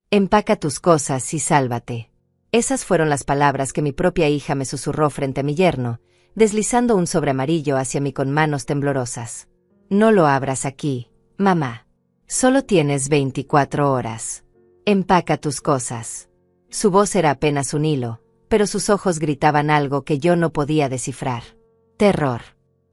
Empaca tus cosas y sálvate. Esas fueron las palabras que mi propia hija me susurró frente a mi yerno, deslizando un sobre amarillo hacia mí con manos temblorosas. No lo abras aquí, mamá. Solo tienes 24 horas. Empaca tus cosas. Su voz era apenas un hilo, pero sus ojos gritaban algo que yo no podía descifrar. Terror.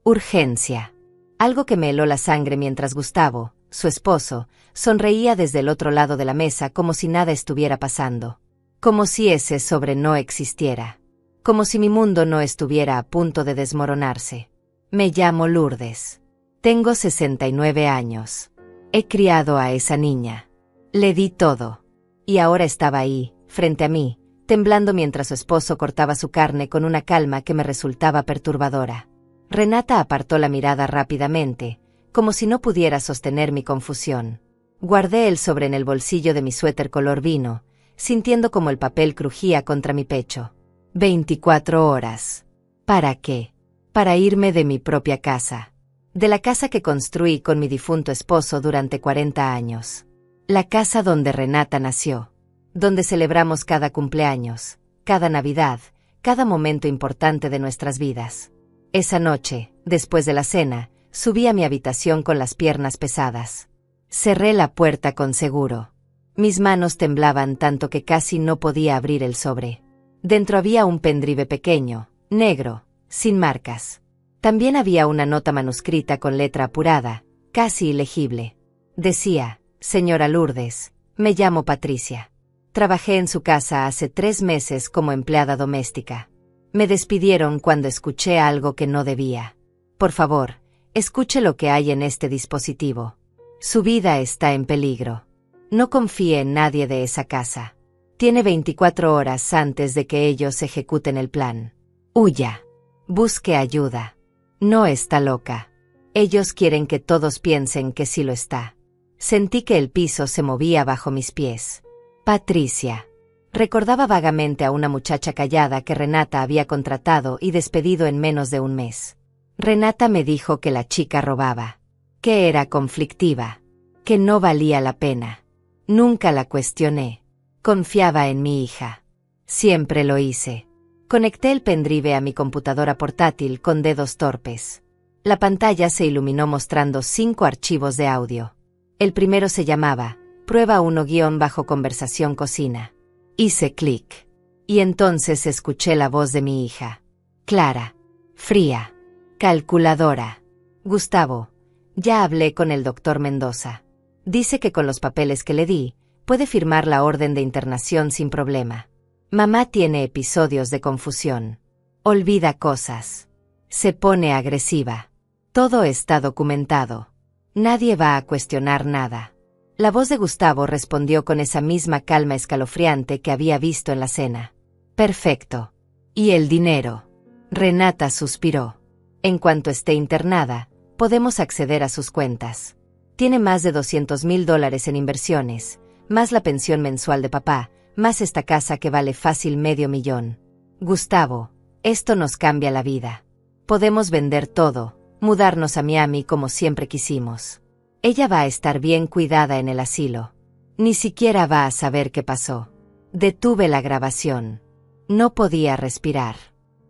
Urgencia. Algo que me heló la sangre mientras Gustavo, su esposo, sonreía desde el otro lado de la mesa como si nada estuviera pasando. Como si ese sobre no existiera. Como si mi mundo no estuviera a punto de desmoronarse. Me llamo Lourdes. Tengo 69 años. He criado a esa niña. Le di todo. Y ahora estaba ahí, frente a mí, temblando mientras su esposo cortaba su carne con una calma que me resultaba perturbadora. Renata apartó la mirada rápidamente, como si no pudiera sostener mi confusión. Guardé el sobre en el bolsillo de mi suéter color vino, sintiendo como el papel crujía contra mi pecho. 24 horas. ¿Para qué? Para irme de mi propia casa. De la casa que construí con mi difunto esposo durante 40 años. La casa donde Renata nació. Donde celebramos cada cumpleaños, cada Navidad, cada momento importante de nuestras vidas. Esa noche, después de la cena, subí a mi habitación con las piernas pesadas. Cerré la puerta con seguro. Mis manos temblaban tanto que casi no podía abrir el sobre. Dentro había un pendrive pequeño, negro, sin marcas. También había una nota manuscrita con letra apurada, casi ilegible. Decía: Señora Lourdes, me llamo Patricia. Trabajé en su casa hace 3 meses como empleada doméstica. Me despidieron cuando escuché algo que no debía. Por favor, escuche lo que hay en este dispositivo. Su vida está en peligro. No confíe en nadie de esa casa. Tiene 24 horas antes de que ellos ejecuten el plan. Huya. Busque ayuda. No está loca. Ellos quieren que todos piensen que sí lo está. Sentí que el piso se movía bajo mis pies. Patricia. Recordaba vagamente a una muchacha callada que Renata había contratado y despedido en menos de un mes. Renata me dijo que la chica robaba, que era conflictiva, que no valía la pena. Nunca la cuestioné. Confiaba en mi hija. Siempre lo hice. Conecté el pendrive a mi computadora portátil con dedos torpes. La pantalla se iluminó mostrando 5 archivos de audio. El primero se llamaba Prueba 1-conversación cocina. Hice clic. Y entonces escuché la voz de mi hija. Clara. Fría. Calculadora. Gustavo, ya hablé con el doctor Mendoza. Dice que con los papeles que le di, puede firmar la orden de internación sin problema. Mamá tiene episodios de confusión. Olvida cosas. Se pone agresiva. Todo está documentado. Nadie va a cuestionar nada. La voz de Gustavo respondió con esa misma calma escalofriante que había visto en la cena. Perfecto. ¿Y el dinero? Renata suspiró. En cuanto esté internada, podemos acceder a sus cuentas. Tiene más de $200,000 en inversiones, más la pensión mensual de papá, más esta casa que vale fácil $500,000. Gustavo, esto nos cambia la vida. Podemos vender todo, mudarnos a Miami como siempre quisimos. Ella va a estar bien cuidada en el asilo. Ni siquiera va a saber qué pasó. Detuve la grabación. No podía respirar.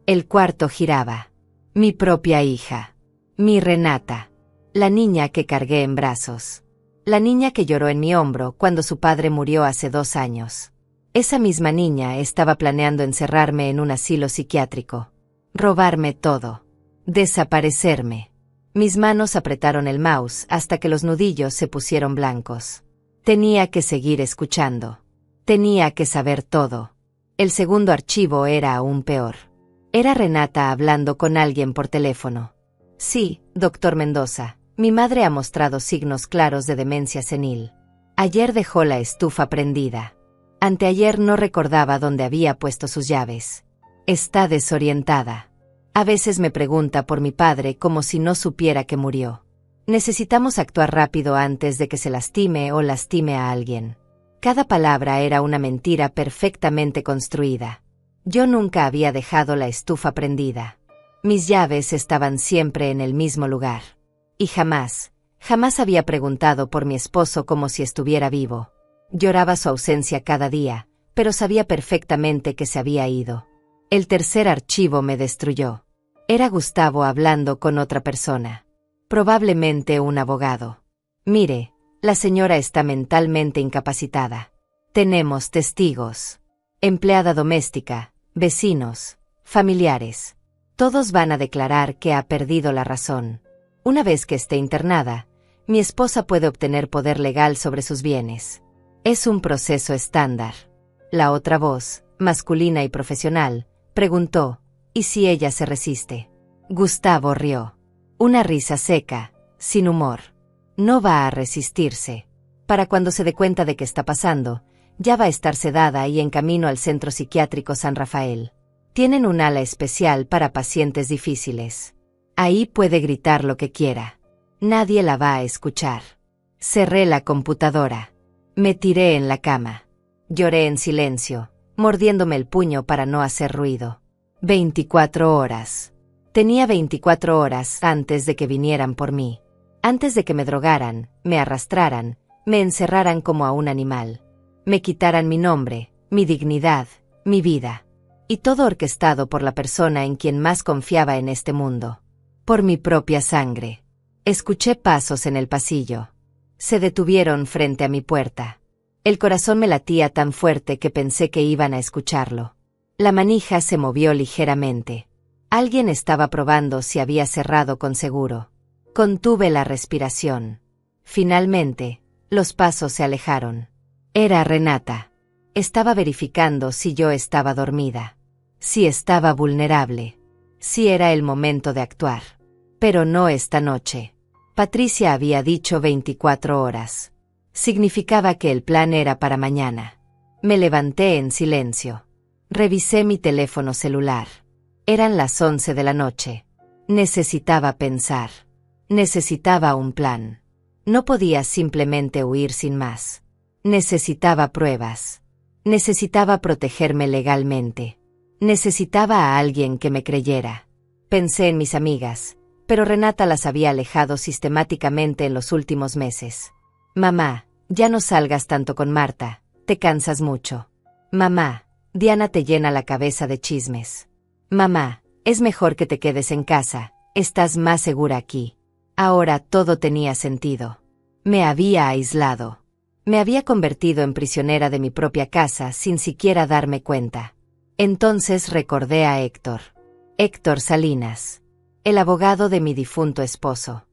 El cuarto giraba. Mi propia hija. Mi Renata. La niña que cargué en brazos. La niña que lloró en mi hombro cuando su padre murió hace 2 años. Esa misma niña estaba planeando encerrarme en un asilo psiquiátrico. Robarme todo. Desaparecerme. Mis manos apretaron el mouse hasta que los nudillos se pusieron blancos. Tenía que seguir escuchando. Tenía que saber todo. El segundo archivo era aún peor. Era Renata hablando con alguien por teléfono. Sí, doctor Mendoza, mi madre ha mostrado signos claros de demencia senil. Ayer dejó la estufa prendida. Anteayer no recordaba dónde había puesto sus llaves. Está desorientada. A veces me pregunta por mi padre como si no supiera que murió. Necesitamos actuar rápido antes de que se lastime o lastime a alguien. Cada palabra era una mentira perfectamente construida. Yo nunca había dejado la estufa prendida. Mis llaves estaban siempre en el mismo lugar. Y jamás había preguntado por mi esposo como si estuviera vivo. Lloraba su ausencia cada día, pero sabía perfectamente que se había ido. El tercer archivo me destruyó. Era Gustavo hablando con otra persona. Probablemente un abogado. Mire, la señora está mentalmente incapacitada. Tenemos testigos. Empleada doméstica, vecinos, familiares. Todos van a declarar que ha perdido la razón. Una vez que esté internada, mi esposa puede obtener poder legal sobre sus bienes. Es un proceso estándar. La otra voz, masculina y profesional, preguntó, ¿y si ella se resiste? Gustavo rió. Una risa seca, sin humor. No va a resistirse. Para cuando se dé cuenta de qué está pasando, ya va a estar sedada y en camino al Centro Psiquiátrico San Rafael. Tienen un ala especial para pacientes difíciles. Ahí puede gritar lo que quiera. Nadie la va a escuchar. Cerré la computadora. Me tiré en la cama. Lloré en silencio, mordiéndome el puño para no hacer ruido. 24 horas. Tenía 24 horas antes de que vinieran por mí. Antes de que me drogaran, me arrastraran, me encerraran como a un animal. Me quitaran mi nombre, mi dignidad, mi vida. Y todo orquestado por la persona en quien más confiaba en este mundo. Por mi propia sangre. Escuché pasos en el pasillo. Se detuvieron frente a mi puerta. El corazón me latía tan fuerte que pensé que iban a escucharlo. La manija se movió ligeramente. Alguien estaba probando si había cerrado con seguro. Contuve la respiración. Finalmente, los pasos se alejaron. Era Renata. Estaba verificando si yo estaba dormida. Si estaba vulnerable. Si era el momento de actuar. Pero no esta noche. Patricia había dicho 24 horas. Significaba que el plan era para mañana. Me levanté en silencio. Revisé mi teléfono celular. Eran las 11 de la noche. Necesitaba pensar. Necesitaba un plan. No podía simplemente huir sin más. Necesitaba pruebas. Necesitaba protegerme legalmente. Necesitaba a alguien que me creyera. Pensé en mis amigas, pero Renata las había alejado sistemáticamente en los últimos meses. Mamá, ya no salgas tanto con Marta, te cansas mucho. Mamá, Diana te llena la cabeza de chismes. Mamá, es mejor que te quedes en casa, estás más segura aquí. Ahora todo tenía sentido. Me había aislado. Me había convertido en prisionera de mi propia casa sin siquiera darme cuenta. Entonces recordé a Héctor. Héctor Salinas. El abogado de mi difunto esposo.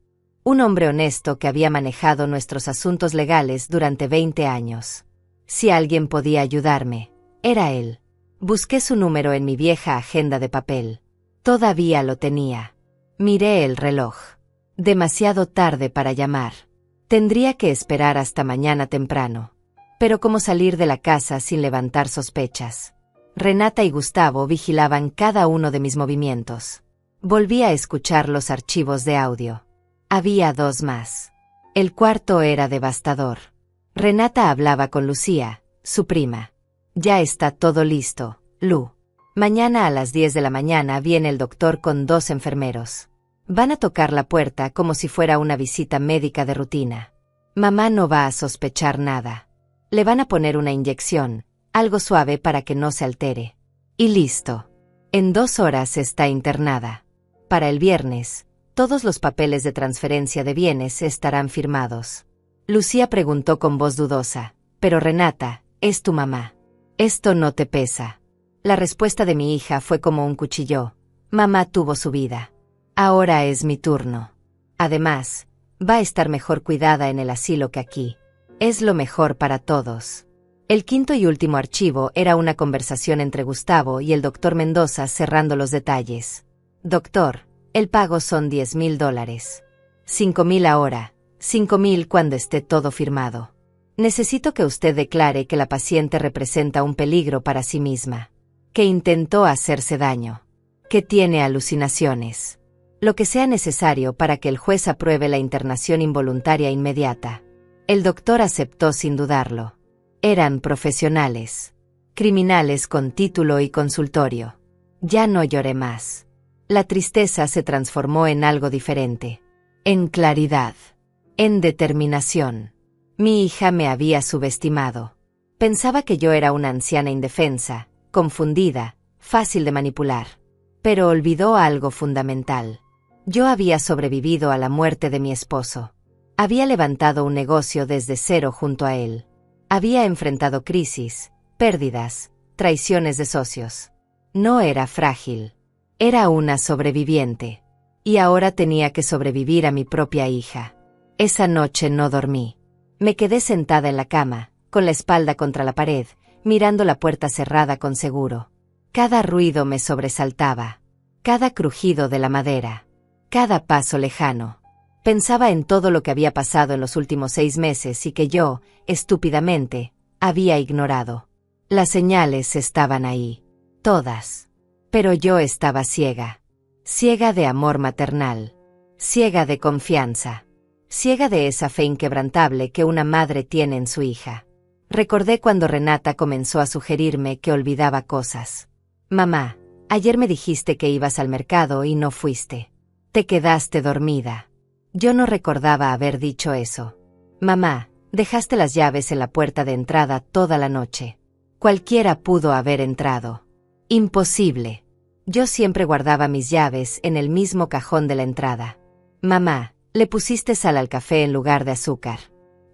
Un hombre honesto que había manejado nuestros asuntos legales durante 20 años. Si alguien podía ayudarme, era él. Busqué su número en mi vieja agenda de papel. Todavía lo tenía. Miré el reloj. Demasiado tarde para llamar. Tendría que esperar hasta mañana temprano. Pero ¿cómo salir de la casa sin levantar sospechas? Renata y Gustavo vigilaban cada uno de mis movimientos. Volví a escuchar los archivos de audio. Había 2 más. El cuarto era devastador. Renata hablaba con Lucía, su prima. Ya está todo listo, Lu. Mañana a las 10 de la mañana viene el doctor con 2 enfermeros. Van a tocar la puerta como si fuera una visita médica de rutina. Mamá no va a sospechar nada. Le van a poner una inyección, algo suave para que no se altere. Y listo. En 2 horas está internada. Para el viernes, todos los papeles de transferencia de bienes estarán firmados. Lucía preguntó con voz dudosa, «Pero Renata, es tu mamá. Esto no te pesa». La respuesta de mi hija fue como un cuchillo. Mamá tuvo su vida. Ahora es mi turno. Además, va a estar mejor cuidada en el asilo que aquí. Es lo mejor para todos. El quinto y último archivo era una conversación entre Gustavo y el doctor Mendoza cerrando los detalles. Doctor, el pago son $10,000. 5,000 ahora, 5,000 cuando esté todo firmado. Necesito que usted declare que la paciente representa un peligro para sí misma. Que intentó hacerse daño. Que tiene alucinaciones. Lo que sea necesario para que el juez apruebe la internación involuntaria inmediata. El doctor aceptó sin dudarlo. Eran profesionales. Criminales con título y consultorio. Ya no lloré más. La tristeza se transformó en algo diferente. En claridad. En determinación. Mi hija me había subestimado. Pensaba que yo era una anciana indefensa, confundida, fácil de manipular. Pero olvidó algo fundamental. Yo había sobrevivido a la muerte de mi esposo. Había levantado un negocio desde cero junto a él. Había enfrentado crisis, pérdidas, traiciones de socios. No era frágil. Era una sobreviviente. Y ahora tenía que sobrevivir a mi propia hija. Esa noche no dormí. Me quedé sentada en la cama, con la espalda contra la pared, mirando la puerta cerrada con seguro. Cada ruido me sobresaltaba. Cada crujido de la madera. Cada paso lejano. Pensaba en todo lo que había pasado en los últimos 6 meses y que yo, estúpidamente, había ignorado. Las señales estaban ahí. Todas. Pero yo estaba ciega. Ciega de amor maternal. Ciega de confianza. Ciega de esa fe inquebrantable que una madre tiene en su hija. Recordé cuando Renata comenzó a sugerirme que olvidaba cosas. Mamá, ayer me dijiste que ibas al mercado y no fuiste. Te quedaste dormida. Yo no recordaba haber dicho eso. Mamá, dejaste las llaves en la puerta de entrada toda la noche. Cualquiera pudo haber entrado. Imposible. Yo siempre guardaba mis llaves en el mismo cajón de la entrada. Mamá, le pusiste sal al café en lugar de azúcar.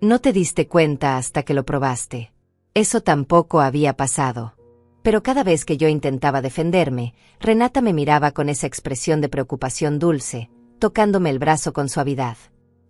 No te diste cuenta hasta que lo probaste. Eso tampoco había pasado. Pero cada vez que yo intentaba defenderme, Renata me miraba con esa expresión de preocupación dulce, tocándome el brazo con suavidad.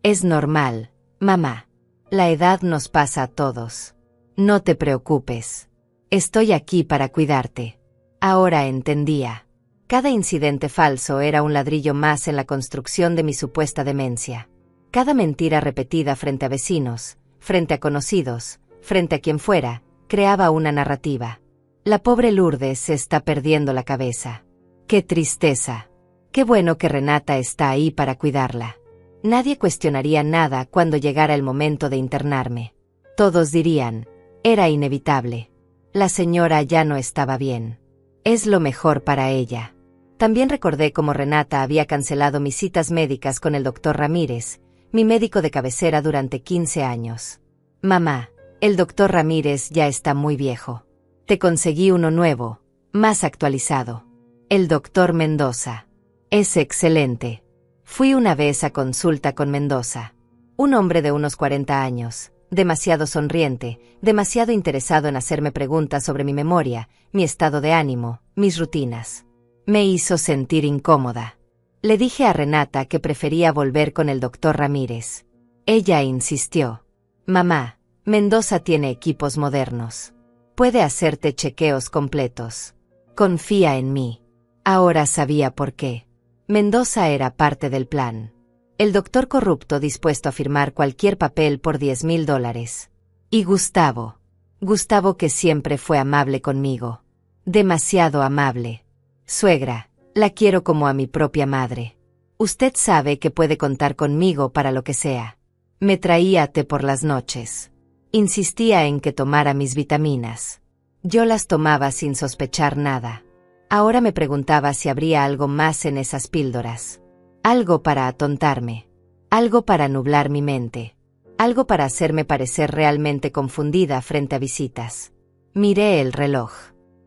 Es normal, mamá. La edad nos pasa a todos. No te preocupes. Estoy aquí para cuidarte. Ahora entendía. Cada incidente falso era un ladrillo más en la construcción de mi supuesta demencia. Cada mentira repetida frente a vecinos, frente a conocidos, frente a quien fuera, creaba una narrativa. La pobre Lourdes se está perdiendo la cabeza. ¡Qué tristeza! Qué bueno que Renata está ahí para cuidarla. Nadie cuestionaría nada cuando llegara el momento de internarme. Todos dirían, era inevitable. La señora ya no estaba bien. Es lo mejor para ella. También recordé cómo Renata había cancelado mis citas médicas con el doctor Ramírez, mi médico de cabecera durante 15 años. Mamá, el doctor Ramírez ya está muy viejo. Te conseguí uno nuevo, más actualizado. El doctor Mendoza. Es excelente. Fui una vez a consulta con Mendoza. Un hombre de unos 40 años, demasiado sonriente, demasiado interesado en hacerme preguntas sobre mi memoria, mi estado de ánimo, mis rutinas. Me hizo sentir incómoda. Le dije a Renata que prefería volver con el doctor Ramírez. Ella insistió. Mamá, Mendoza tiene equipos modernos. Puede hacerte chequeos completos. Confía en mí. Ahora sabía por qué. Mendoza era parte del plan. El doctor corrupto dispuesto a firmar cualquier papel por $10,000. Y Gustavo. Gustavo que siempre fue amable conmigo. Demasiado amable. Suegra, la quiero como a mi propia madre. Usted sabe que puede contar conmigo para lo que sea. Me traía té por las noches. Insistía en que tomara mis vitaminas. Yo las tomaba sin sospechar nada. Ahora me preguntaba si habría algo más en esas píldoras. Algo para atontarme. Algo para nublar mi mente. Algo para hacerme parecer realmente confundida frente a visitas. Miré el reloj.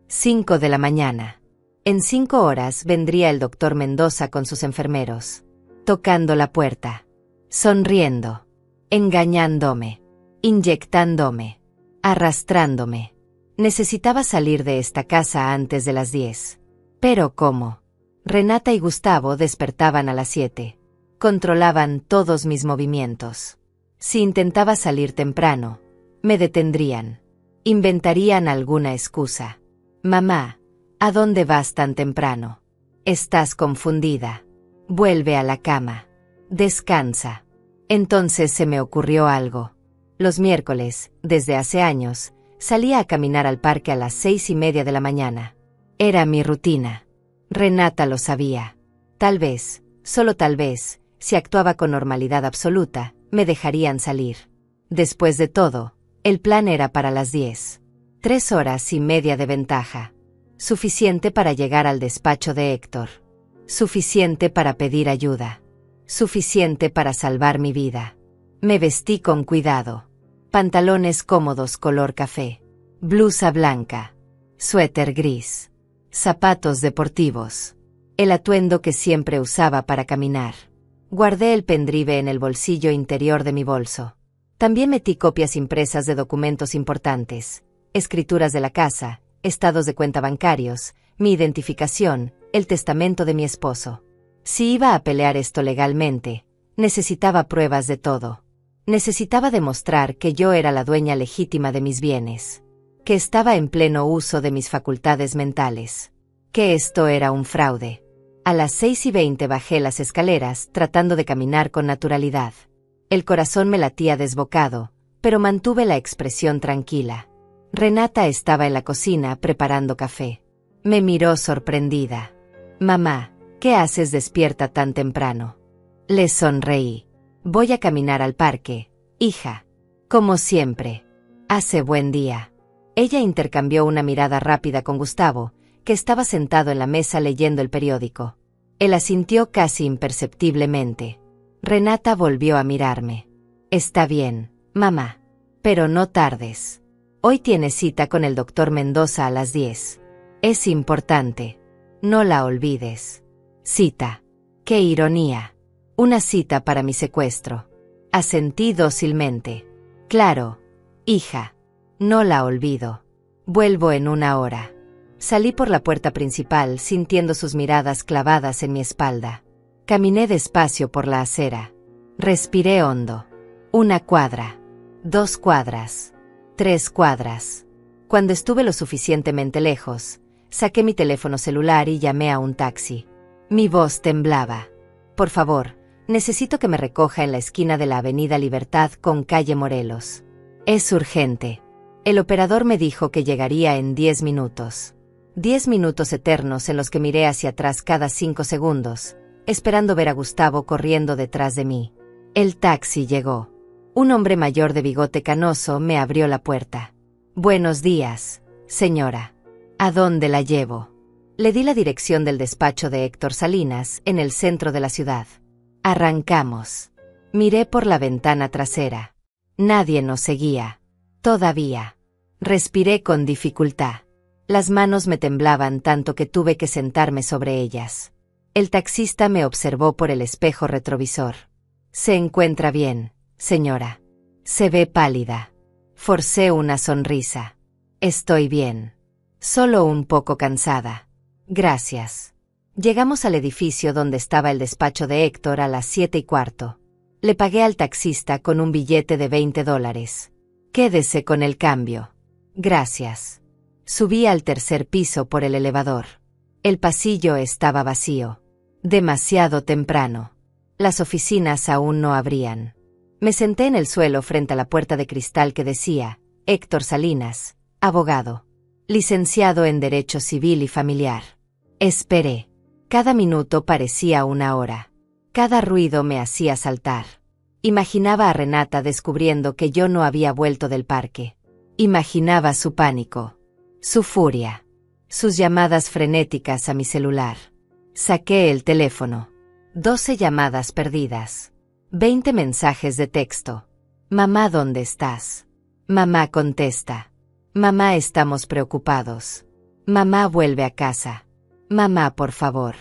5 de la mañana. En 5 horas vendría el doctor Mendoza con sus enfermeros. Tocando la puerta. Sonriendo. Engañándome. Inyectándome. Arrastrándome. Necesitaba salir de esta casa antes de las 10. Pero ¿cómo? Renata y Gustavo despertaban a las 7. Controlaban todos mis movimientos. Si intentaba salir temprano, me detendrían. Inventarían alguna excusa. Mamá, ¿a dónde vas tan temprano? Estás confundida. Vuelve a la cama. Descansa. Entonces se me ocurrió algo. Los miércoles, desde hace años, salía a caminar al parque a las 6:30 de la mañana. Era mi rutina. Renata lo sabía. Tal vez, solo tal vez, si actuaba con normalidad absoluta, me dejarían salir. Después de todo, el plan era para las 10. 3 horas y media de ventaja. Suficiente para llegar al despacho de Héctor. Suficiente para pedir ayuda. Suficiente para salvar mi vida. Me vestí con cuidado. Pantalones cómodos color café. Blusa blanca. Suéter gris. Zapatos deportivos. El atuendo que siempre usaba para caminar. Guardé el pendrive en el bolsillo interior de mi bolso. También metí copias impresas de documentos importantes, escrituras de la casa, estados de cuenta bancarios, mi identificación, el testamento de mi esposo. Si iba a pelear esto legalmente, necesitaba pruebas de todo. Necesitaba demostrar que yo era la dueña legítima de mis bienes, que estaba en pleno uso de mis facultades mentales, que esto era un fraude. A las 6:20 bajé las escaleras tratando de caminar con naturalidad. El corazón me latía desbocado, pero mantuve la expresión tranquila. Renata estaba en la cocina preparando café. Me miró sorprendida. «Mamá, ¿qué haces despierta tan temprano?» Le sonreí. «Voy a caminar al parque, hija. Como siempre. Hace buen día». Ella intercambió una mirada rápida con Gustavo, que estaba sentado en la mesa leyendo el periódico. Él asintió casi imperceptiblemente. Renata volvió a mirarme. «Está bien, mamá. Pero no tardes. Hoy tienes cita con el doctor Mendoza a las 10. Es importante. No la olvides». «Cita. ¡Qué ironía! Una cita para mi secuestro». Asentí dócilmente. «Claro, hija. No la olvido. Vuelvo en 1 hora». Salí por la puerta principal sintiendo sus miradas clavadas en mi espalda. Caminé despacio por la acera. Respiré hondo. 1 cuadra. 2 cuadras. 3 cuadras. Cuando estuve lo suficientemente lejos, saqué mi teléfono celular y llamé a un taxi. Mi voz temblaba. «Por favor, necesito que me recoja en la esquina de la Avenida Libertad con calle Morelos. Es urgente». El operador me dijo que llegaría en 10 minutos. 10 minutos eternos en los que miré hacia atrás cada 5 segundos, esperando ver a Gustavo corriendo detrás de mí. El taxi llegó. Un hombre mayor de bigote canoso me abrió la puerta. «Buenos días, señora. ¿A dónde la llevo?» Le di la dirección del despacho de Héctor Salinas, en el centro de la ciudad. Arrancamos. Miré por la ventana trasera. Nadie nos seguía. Todavía. Respiré con dificultad. Las manos me temblaban tanto que tuve que sentarme sobre ellas. El taxista me observó por el espejo retrovisor. «¿Se encuentra bien, señora?» «Se ve pálida». Forcé una sonrisa. «Estoy bien. Solo un poco cansada. Gracias». Llegamos al edificio donde estaba el despacho de Héctor a las 7:15. Le pagué al taxista con un billete de $20. «Quédese con el cambio». «Gracias». Subí al 3er piso por el elevador. El pasillo estaba vacío. Demasiado temprano. Las oficinas aún no abrían. Me senté en el suelo frente a la puerta de cristal que decía: Héctor Salinas, abogado. Licenciado en Derecho Civil y Familiar. Esperé. Cada minuto parecía 1 hora. Cada ruido me hacía saltar. Imaginaba a Renata descubriendo que yo no había vuelto del parque. Imaginaba su pánico. Su furia. Sus llamadas frenéticas a mi celular. Saqué el teléfono. 12 llamadas perdidas. 20 mensajes de texto. «Mamá, ¿dónde estás?» «Mamá, contesta». «Mamá, estamos preocupados». «Mamá, vuelve a casa». «Mamá, por favor».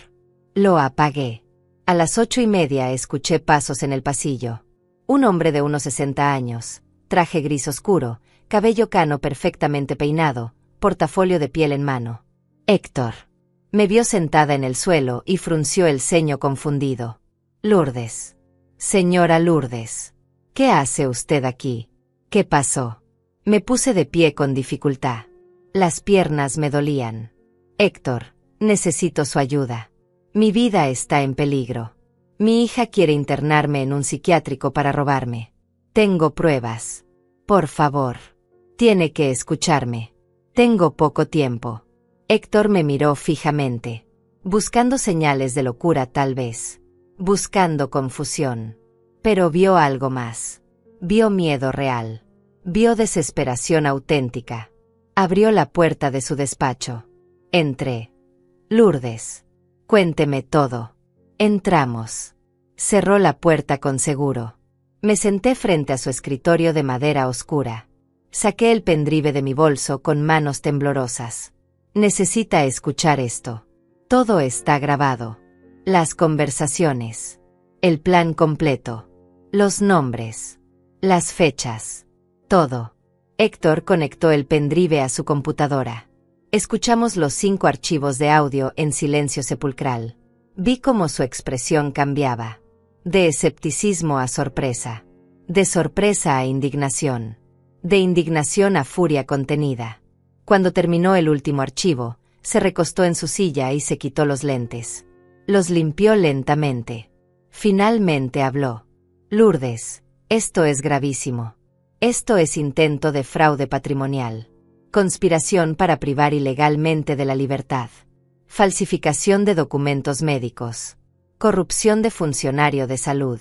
Lo apagué. A las 8:30 escuché pasos en el pasillo. Un hombre de unos 60 años, traje gris oscuro, cabello cano perfectamente peinado, portafolio de piel en mano. «Héctor». Me vio sentada en el suelo y frunció el ceño confundido. «Lourdes. Señora Lourdes. ¿Qué hace usted aquí? ¿Qué pasó?» Me puse de pie con dificultad. Las piernas me dolían. «Héctor, necesito su ayuda. Mi vida está en peligro. Mi hija quiere internarme en un psiquiátrico para robarme. Tengo pruebas. Por favor. Tiene que escucharme. Tengo poco tiempo». Héctor me miró fijamente, buscando señales de locura tal vez, buscando confusión. Pero vio algo más. Vio miedo real. Vio desesperación auténtica. Abrió la puerta de su despacho. Entré. «Lourdes, cuénteme todo». Entramos. Cerró la puerta con seguro. Me senté frente a su escritorio de madera oscura. Saqué el pendrive de mi bolso con manos temblorosas. Necesita escuchar esto. Todo está grabado. Las conversaciones. El plan completo. Los nombres. Las fechas. Todo. Héctor conectó el pendrive a su computadora. Escuchamos los 5 archivos de audio en silencio sepulcral. Vi cómo su expresión cambiaba. De escepticismo a sorpresa. De sorpresa a indignación. De indignación a furia contenida. Cuando terminó el último archivo, se recostó en su silla y se quitó los lentes. Los limpió lentamente. Finalmente habló. Lourdes, esto es gravísimo. Esto es intento de fraude patrimonial. Conspiración para privar ilegalmente de la libertad. Falsificación de documentos médicos. Corrupción de funcionario de salud.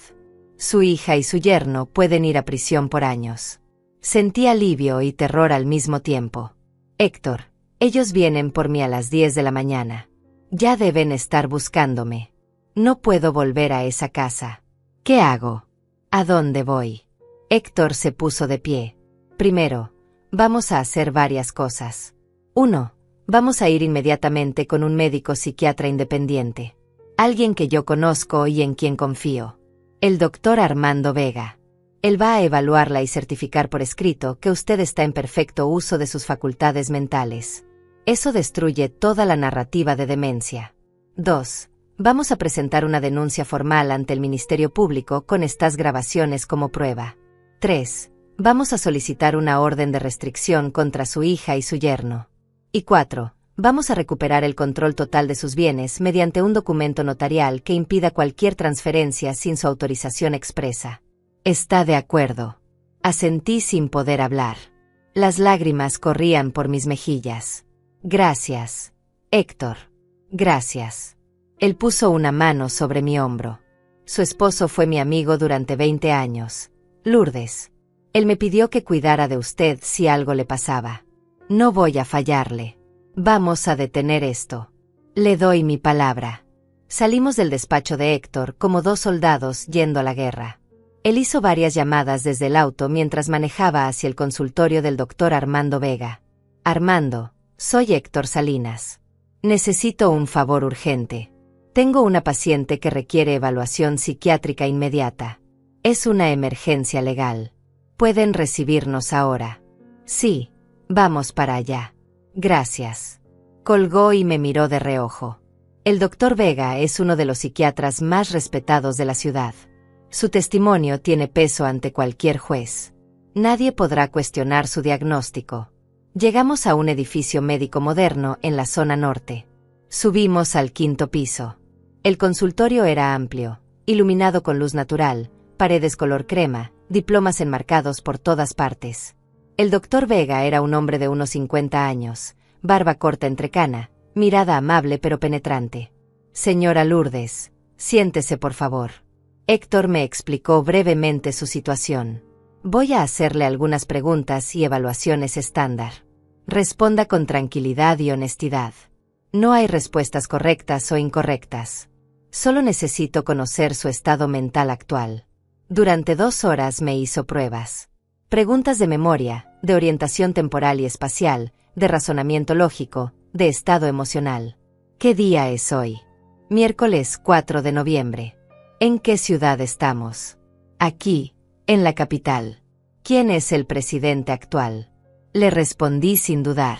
Su hija y su yerno pueden ir a prisión por años. Sentí alivio y terror al mismo tiempo. Héctor, ellos vienen por mí a las 10 de la mañana. Ya deben estar buscándome. No puedo volver a esa casa. ¿Qué hago? ¿A dónde voy? Héctor se puso de pie. Primero, vamos a hacer varias cosas. 1. Vamos a ir inmediatamente con un médico psiquiatra independiente. Alguien que yo conozco y en quien confío. El doctor Armando Vega. Él va a evaluarla y certificar por escrito que usted está en perfecto uso de sus facultades mentales. Eso destruye toda la narrativa de demencia. 2. Vamos a presentar una denuncia formal ante el Ministerio Público con estas grabaciones como prueba. 3. Vamos a solicitar una orden de restricción contra su hija y su yerno. Y 4. Vamos a recuperar el control total de sus bienes mediante un documento notarial que impida cualquier transferencia sin su autorización expresa. Está de acuerdo. Asentí sin poder hablar. Las lágrimas corrían por mis mejillas. Gracias, Héctor. Gracias. Él puso una mano sobre mi hombro. Su esposo fue mi amigo durante 20 años. Lourdes. Él me pidió que cuidara de usted si algo le pasaba. No voy a fallarle. Vamos a detener esto. Le doy mi palabra. Salimos del despacho de Héctor como 2 soldados yendo a la guerra. Él hizo varias llamadas desde el auto mientras manejaba hacia el consultorio del doctor Armando Vega. Armando, soy Héctor Salinas. Necesito un favor urgente. Tengo una paciente que requiere evaluación psiquiátrica inmediata. Es una emergencia legal. ¿Pueden recibirnos ahora? Sí, vamos para allá. Gracias. Colgó y me miró de reojo. El doctor Vega es uno de los psiquiatras más respetados de la ciudad. Su testimonio tiene peso ante cualquier juez. Nadie podrá cuestionar su diagnóstico. Llegamos a un edificio médico moderno en la zona norte. Subimos al 5º piso. El consultorio era amplio, iluminado con luz natural, paredes color crema, diplomas enmarcados por todas partes. El doctor Vega era un hombre de unos 50 años, barba corta entrecana, mirada amable pero penetrante. Señora Lourdes, siéntese por favor. Héctor me explicó brevemente su situación. Voy a hacerle algunas preguntas y evaluaciones estándar. Responda con tranquilidad y honestidad. No hay respuestas correctas o incorrectas. Solo necesito conocer su estado mental actual. Durante 2 horas me hizo pruebas. Preguntas de memoria, de orientación temporal y espacial, de razonamiento lógico, de estado emocional. ¿Qué día es hoy? Miércoles 4 de noviembre. ¿En qué ciudad estamos? Aquí, en la capital. ¿Quién es el presidente actual? Le respondí sin dudar.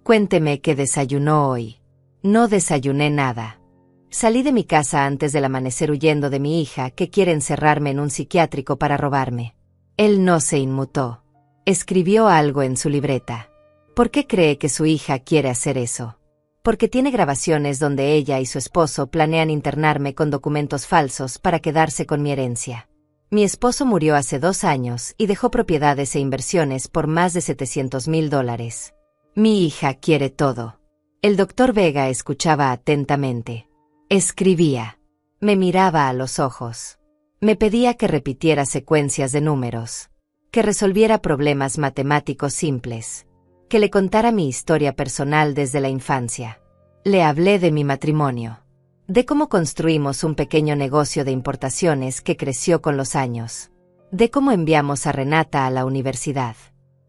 Cuénteme qué desayunó hoy. No desayuné nada. Salí de mi casa antes del amanecer huyendo de mi hija que quiere encerrarme en un psiquiátrico para robarme. Él no se inmutó. Escribió algo en su libreta. ¿Por qué cree que su hija quiere hacer eso? Porque tiene grabaciones donde ella y su esposo planean internarme con documentos falsos para quedarse con mi herencia. Mi esposo murió hace 2 años y dejó propiedades e inversiones por más de $700,000. Mi hija quiere todo. El doctor Vega escuchaba atentamente. Escribía. Me miraba a los ojos. Me pedía que repitiera secuencias de números. Que resolviera problemas matemáticos simples. Que le contara mi historia personal desde la infancia. Le hablé de mi matrimonio. De cómo construimos un pequeño negocio de importaciones que creció con los años. De cómo enviamos a Renata a la universidad.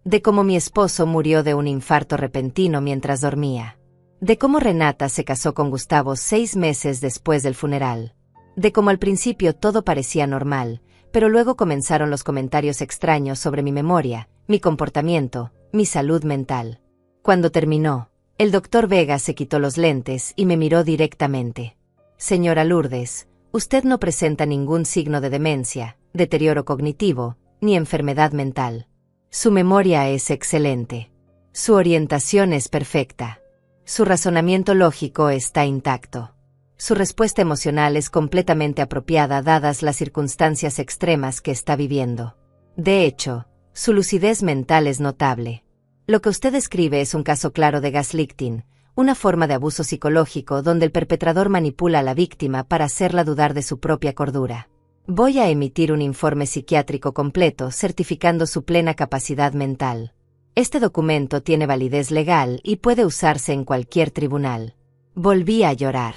De cómo mi esposo murió de un infarto repentino mientras dormía. De cómo Renata se casó con Gustavo 6 meses después del funeral. De cómo al principio todo parecía normal, pero luego comenzaron los comentarios extraños sobre mi memoria, mi comportamiento, mi salud mental. Cuando terminó, el doctor Vega se quitó los lentes y me miró directamente. Señora Lourdes, usted no presenta ningún signo de demencia, deterioro cognitivo, ni enfermedad mental. Su memoria es excelente. Su orientación es perfecta. Su razonamiento lógico está intacto. Su respuesta emocional es completamente apropiada dadas las circunstancias extremas que está viviendo. De hecho, su lucidez mental es notable. Lo que usted describe es un caso claro de gaslighting, una forma de abuso psicológico donde el perpetrador manipula a la víctima para hacerla dudar de su propia cordura. Voy a emitir un informe psiquiátrico completo certificando su plena capacidad mental. Este documento tiene validez legal y puede usarse en cualquier tribunal. Volví a llorar.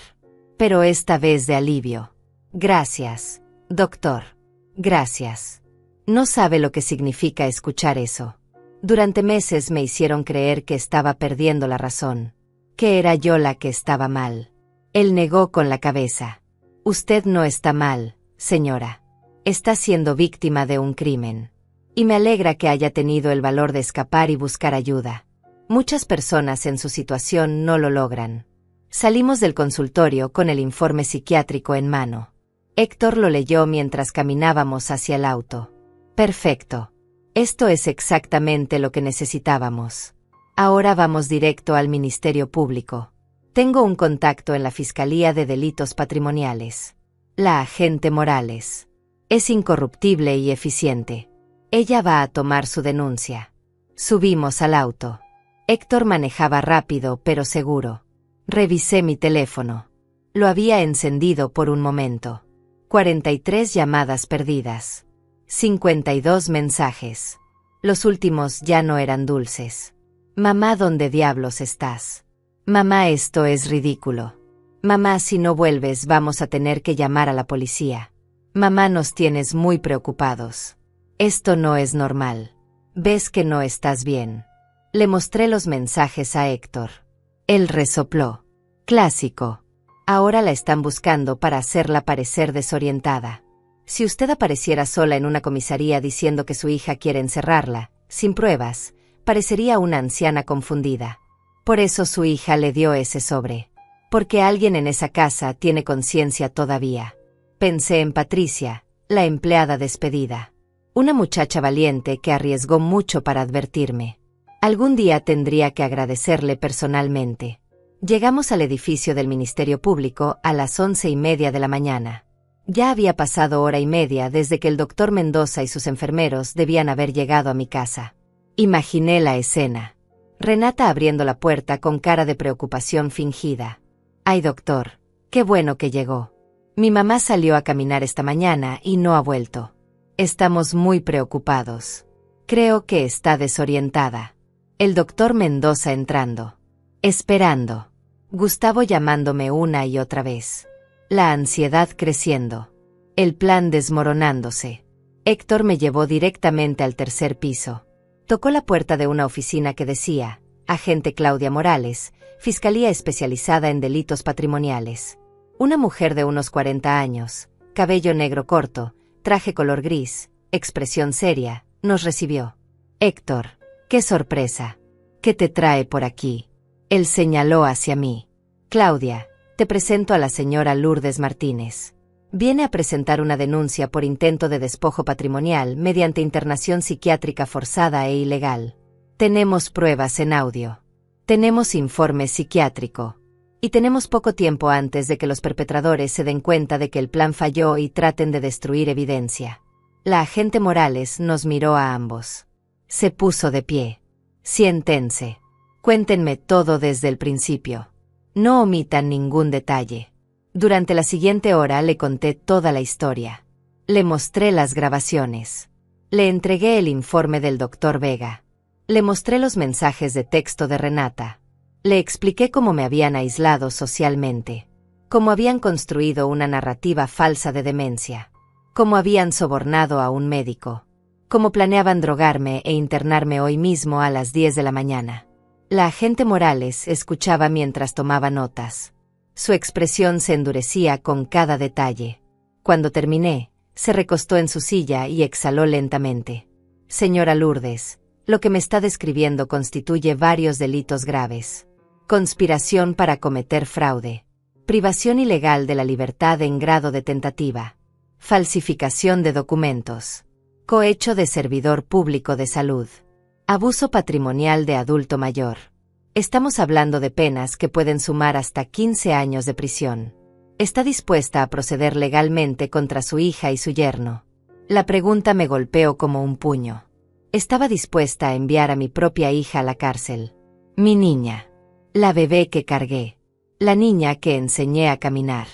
Pero esta vez de alivio. Gracias, doctor. Gracias. No sabe lo que significa escuchar eso. Durante meses me hicieron creer que estaba perdiendo la razón. Que era yo la que estaba mal. Él negó con la cabeza. Usted no está mal, señora. Está siendo víctima de un crimen. Y me alegra que haya tenido el valor de escapar y buscar ayuda. Muchas personas en su situación no lo logran. Salimos del consultorio con el informe psiquiátrico en mano. Héctor lo leyó mientras caminábamos hacia el auto. Perfecto. Esto es exactamente lo que necesitábamos. Ahora vamos directo al Ministerio Público. Tengo un contacto en la Fiscalía de Delitos Patrimoniales. La agente Morales. Es incorruptible y eficiente. Ella va a tomar su denuncia. Subimos al auto. Héctor manejaba rápido pero seguro. Revisé mi teléfono. Lo había encendido por un momento. 43 llamadas perdidas. 52 mensajes. Los últimos ya no eran dulces. Mamá, ¿dónde diablos estás? Mamá, esto es ridículo. Mamá, si no vuelves vamos a tener que llamar a la policía. Mamá, nos tienes muy preocupados. Esto no es normal. ¿Ves que no estás bien? Le mostré los mensajes a Héctor. Él resopló. Clásico. Ahora la están buscando para hacerla parecer desorientada. Si usted apareciera sola en una comisaría diciendo que su hija quiere encerrarla, sin pruebas, parecería una anciana confundida. Por eso su hija le dio ese sobre. Porque alguien en esa casa tiene conciencia todavía. Pensé en Patricia, la empleada despedida. Una muchacha valiente que arriesgó mucho para advertirme. Algún día tendría que agradecerle personalmente. Llegamos al edificio del Ministerio Público a las 11:30 de la mañana. Ya había pasado hora y media desde que el doctor Mendoza y sus enfermeros debían haber llegado a mi casa. Imaginé la escena. Renata abriendo la puerta con cara de preocupación fingida. Ay, doctor, qué bueno que llegó. Mi mamá salió a caminar esta mañana y no ha vuelto. Estamos muy preocupados. Creo que está desorientada. El doctor Mendoza entrando. Esperando. Gustavo llamándome una y otra vez. La ansiedad creciendo. El plan desmoronándose. Héctor me llevó directamente al tercer piso. Tocó la puerta de una oficina que decía, Agente Claudia Morales, Fiscalía Especializada en Delitos Patrimoniales. Una mujer de unos 40 años, cabello negro corto, traje color gris, expresión seria, nos recibió. Héctor, qué sorpresa. ¿Qué te trae por aquí? Él señaló hacia mí. Claudia, te presento a la señora Lourdes Martínez. Viene a presentar una denuncia por intento de despojo patrimonial mediante internación psiquiátrica forzada e ilegal. Tenemos pruebas en audio. Tenemos informe psiquiátrico. Y tenemos poco tiempo antes de que los perpetradores se den cuenta de que el plan falló y traten de destruir evidencia. La agente Morales nos miró a ambos. Se puso de pie. Siéntense. Cuéntenme todo desde el principio. No omitan ningún detalle. Durante la siguiente hora le conté toda la historia. Le mostré las grabaciones. Le entregué el informe del doctor Vega. Le mostré los mensajes de texto de Renata. Le expliqué cómo me habían aislado socialmente. Cómo habían construido una narrativa falsa de demencia. cómo habían sobornado a un médico, cómo planeaban drogarme e internarme hoy mismo a las 10 de la mañana. La agente Morales escuchaba mientras tomaba notas. Su expresión se endurecía con cada detalle. Cuando terminé, se recostó en su silla y exhaló lentamente. Señora Lourdes, lo que me está describiendo constituye varios delitos graves. Conspiración para cometer fraude. Privación ilegal de la libertad en grado de tentativa. Falsificación de documentos. Cohecho de servidor público de salud. Abuso patrimonial de adulto mayor. Estamos hablando de penas que pueden sumar hasta 15 años de prisión. ¿Está dispuesta a proceder legalmente contra su hija y su yerno? La pregunta me golpeó como un puño. Estaba dispuesta a enviar a mi propia hija a la cárcel. Mi niña. La bebé que cargué. La niña que enseñé a caminar.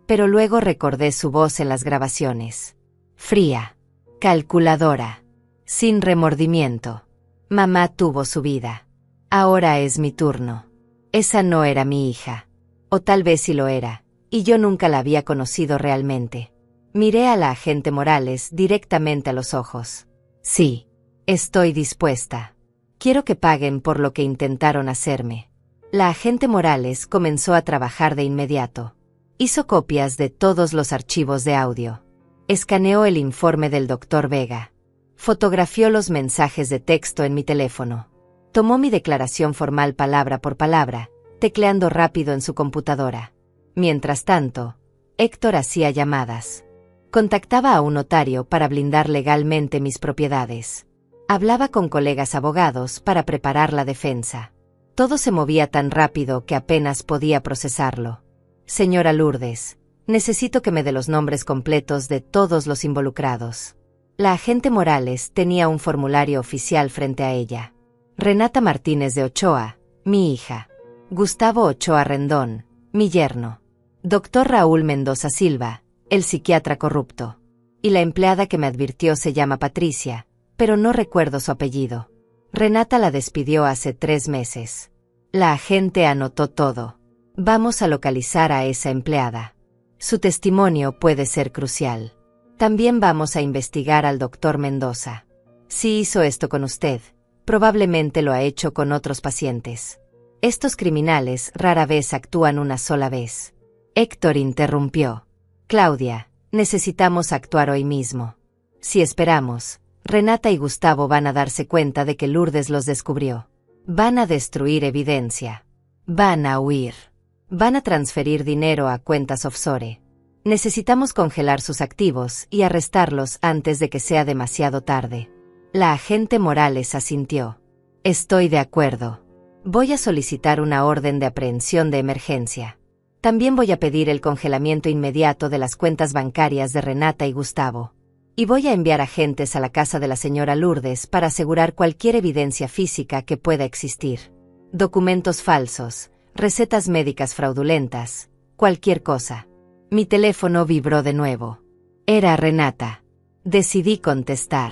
Pero luego recordé su voz en las grabaciones. Fría. Calculadora. Sin remordimiento. Mamá tuvo su vida. Ahora es mi turno. Esa no era mi hija. O tal vez sí lo era, y yo nunca la había conocido realmente. Miré a la agente Morales directamente a los ojos. Sí, estoy dispuesta. Quiero que paguen por lo que intentaron hacerme. La agente Morales comenzó a trabajar de inmediato. Hizo copias de todos los archivos de audio. Escaneó el informe del Dr. Vega. Fotografió los mensajes de texto en mi teléfono. Tomó mi declaración formal palabra por palabra, tecleando rápido en su computadora. Mientras tanto, Héctor hacía llamadas. Contactaba a un notario para blindar legalmente mis propiedades. Hablaba con colegas abogados para preparar la defensa. Todo se movía tan rápido que apenas podía procesarlo. Señora Lourdes, necesito que me dé los nombres completos de todos los involucrados. La agente Morales tenía un formulario oficial frente a ella. Renata Martínez de Ochoa, mi hija. Gustavo Ochoa Rendón, mi yerno. Dr. Raúl Mendoza Silva, el psiquiatra corrupto. Y la empleada que me advirtió se llama Patricia, pero no recuerdo su apellido. Renata la despidió hace 3 meses. La agente anotó todo. Vamos a localizar a esa empleada. Su testimonio puede ser crucial. También vamos a investigar al doctor Mendoza. Si hizo esto con usted, probablemente lo ha hecho con otros pacientes. Estos criminales rara vez actúan una sola vez. Héctor interrumpió. Claudia, necesitamos actuar hoy mismo. Si esperamos, Renata y Gustavo van a darse cuenta de que Lourdes los descubrió. Van a destruir evidencia. Van a huir. Van a transferir dinero a cuentas offshore. Necesitamos congelar sus activos y arrestarlos antes de que sea demasiado tarde. La agente Morales asintió. Estoy de acuerdo. Voy a solicitar una orden de aprehensión de emergencia. También voy a pedir el congelamiento inmediato de las cuentas bancarias de Renata y Gustavo. Y voy a enviar agentes a la casa de la señora Lourdes para asegurar cualquier evidencia física que pueda existir. Documentos falsos, recetas médicas fraudulentas, cualquier cosa. Mi teléfono vibró de nuevo. Era Renata. Decidí contestar.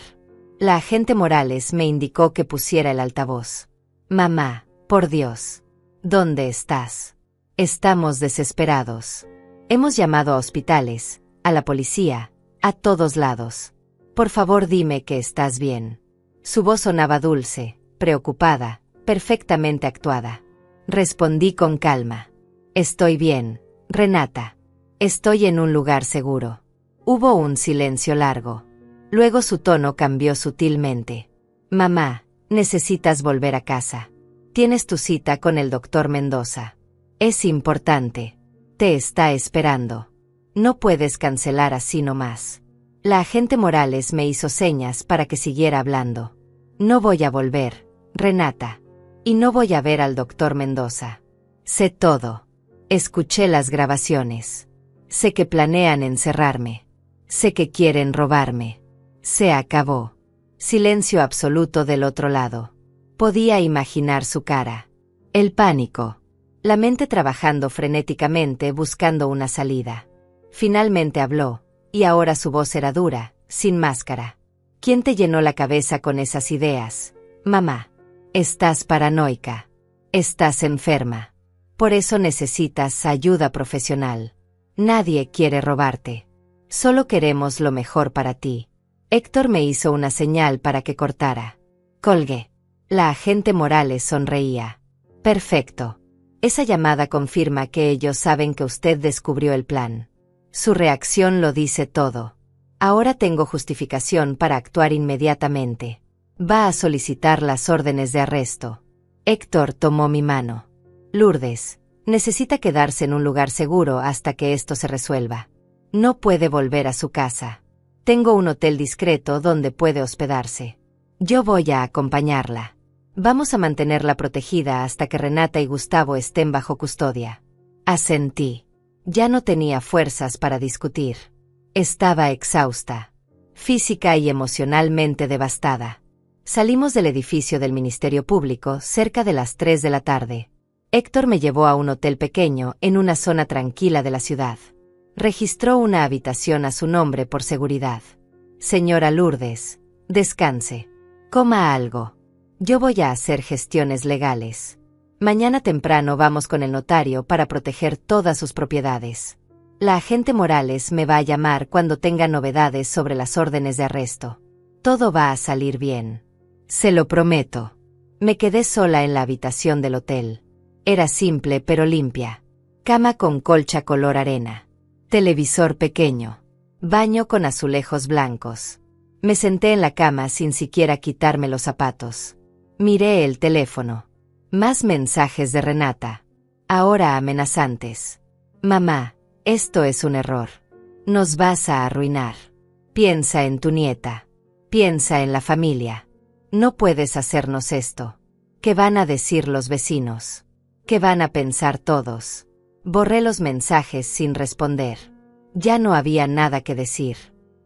La agente Morales me indicó que pusiera el altavoz. Mamá, por Dios. ¿Dónde estás? Estamos desesperados. Hemos llamado a hospitales, a la policía, a todos lados. Por favor dime que estás bien. Su voz sonaba dulce, preocupada, perfectamente actuada. Respondí con calma. Estoy bien, Renata. Estoy en un lugar seguro. Hubo un silencio largo. Luego su tono cambió sutilmente. Mamá, necesitas volver a casa. Tienes tu cita con el doctor Mendoza. Es importante. Te está esperando. No puedes cancelar así nomás. La agente Morales me hizo señas para que siguiera hablando. No voy a volver, Renata. Y no voy a ver al doctor Mendoza. Sé todo. Escuché las grabaciones. Sé que planean encerrarme. Sé que quieren robarme. Se acabó. Silencio absoluto del otro lado. Podía imaginar su cara. El pánico. La mente trabajando frenéticamente buscando una salida. Finalmente habló, y ahora su voz era dura, sin máscara. ¿Quién te llenó la cabeza con esas ideas, mamá? Estás paranoica. Estás enferma. Por eso necesitas ayuda profesional. Nadie quiere robarte. Solo queremos lo mejor para ti. Héctor me hizo una señal para que cortara. Colgué. La agente Morales sonreía. Perfecto. Esa llamada confirma que ellos saben que usted descubrió el plan. Su reacción lo dice todo. Ahora tengo justificación para actuar inmediatamente. Va a solicitar las órdenes de arresto. Héctor tomó mi mano. Lourdes, necesita quedarse en un lugar seguro hasta que esto se resuelva. No puede volver a su casa. Tengo un hotel discreto donde puede hospedarse. Yo voy a acompañarla. Vamos a mantenerla protegida hasta que Renata y Gustavo estén bajo custodia. Asentí. Ya no tenía fuerzas para discutir. Estaba exhausta, física y emocionalmente devastada. Salimos del edificio del Ministerio Público cerca de las 3 de la tarde. Héctor me llevó a un hotel pequeño en una zona tranquila de la ciudad. Registró una habitación a su nombre por seguridad. Señora Lourdes, descanse. Coma algo. Yo voy a hacer gestiones legales. Mañana temprano vamos con el notario para proteger todas sus propiedades. La agente Morales me va a llamar cuando tenga novedades sobre las órdenes de arresto. Todo va a salir bien. Se lo prometo. Me quedé sola en la habitación del hotel. Era simple pero limpia. Cama con colcha color arena. Televisor pequeño. Baño con azulejos blancos. Me senté en la cama sin siquiera quitarme los zapatos. Miré el teléfono. Más mensajes de Renata. Ahora amenazantes. Mamá, esto es un error. Nos vas a arruinar. Piensa en tu nieta. Piensa en la familia. No puedes hacernos esto. ¿Qué van a decir los vecinos? ¿Qué van a pensar todos? Borré los mensajes sin responder. Ya no había nada que decir.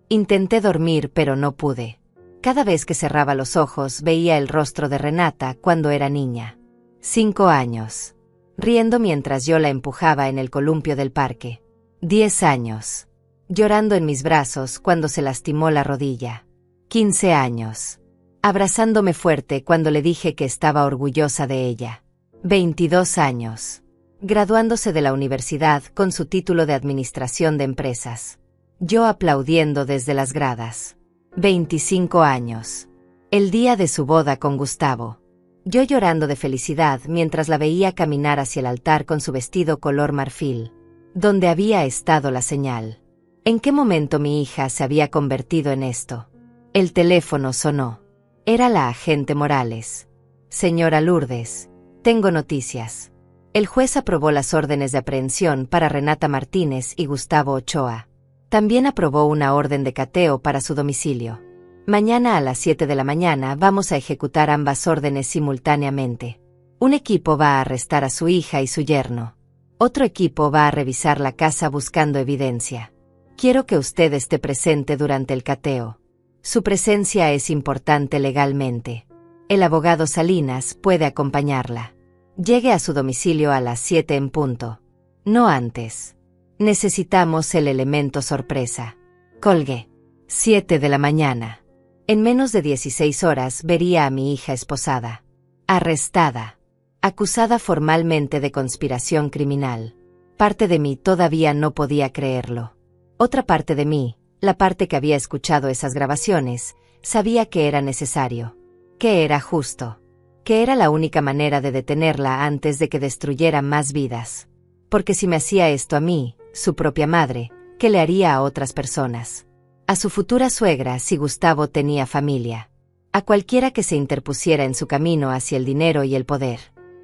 Intenté dormir pero no pude. Cada vez que cerraba los ojos veía el rostro de Renata cuando era niña. 5 años. Riendo mientras yo la empujaba en el columpio del parque. 10 años. Llorando en mis brazos cuando se lastimó la rodilla. 15 años. Abrazándome fuerte cuando le dije que estaba orgullosa de ella. 22 años. Graduándose de la universidad con su título de Administración de Empresas. Yo aplaudiendo desde las gradas. 25 años. El día de su boda con Gustavo. Yo llorando de felicidad mientras la veía caminar hacia el altar con su vestido color marfil. Donde había estado la señal. ¿En qué momento mi hija se había convertido en esto? El teléfono sonó. Era la agente Morales. Señora Lourdes, tengo noticias. El juez aprobó las órdenes de aprehensión para Renata Martínez y Gustavo Ochoa. También aprobó una orden de cateo para su domicilio. Mañana a las 7 de la mañana vamos a ejecutar ambas órdenes simultáneamente. Un equipo va a arrestar a su hija y su yerno. Otro equipo va a revisar la casa buscando evidencia. Quiero que usted esté presente durante el cateo. Su presencia es importante legalmente. El abogado Salinas puede acompañarla. Llegue a su domicilio a las 7 en punto. No antes. Necesitamos el elemento sorpresa. Colgué. 7 de la mañana. En menos de 16 horas vería a mi hija esposada. Arrestada. Acusada formalmente de conspiración criminal. Parte de mí todavía no podía creerlo. Otra parte de mí, la parte que había escuchado esas grabaciones, sabía que era necesario. Que era justo. Que era la única manera de detenerla antes de que destruyera más vidas. Porque si me hacía esto a mí, su propia madre, ¿qué le haría a otras personas? A su futura suegra si Gustavo tenía familia. A cualquiera que se interpusiera en su camino hacia el dinero y el poder.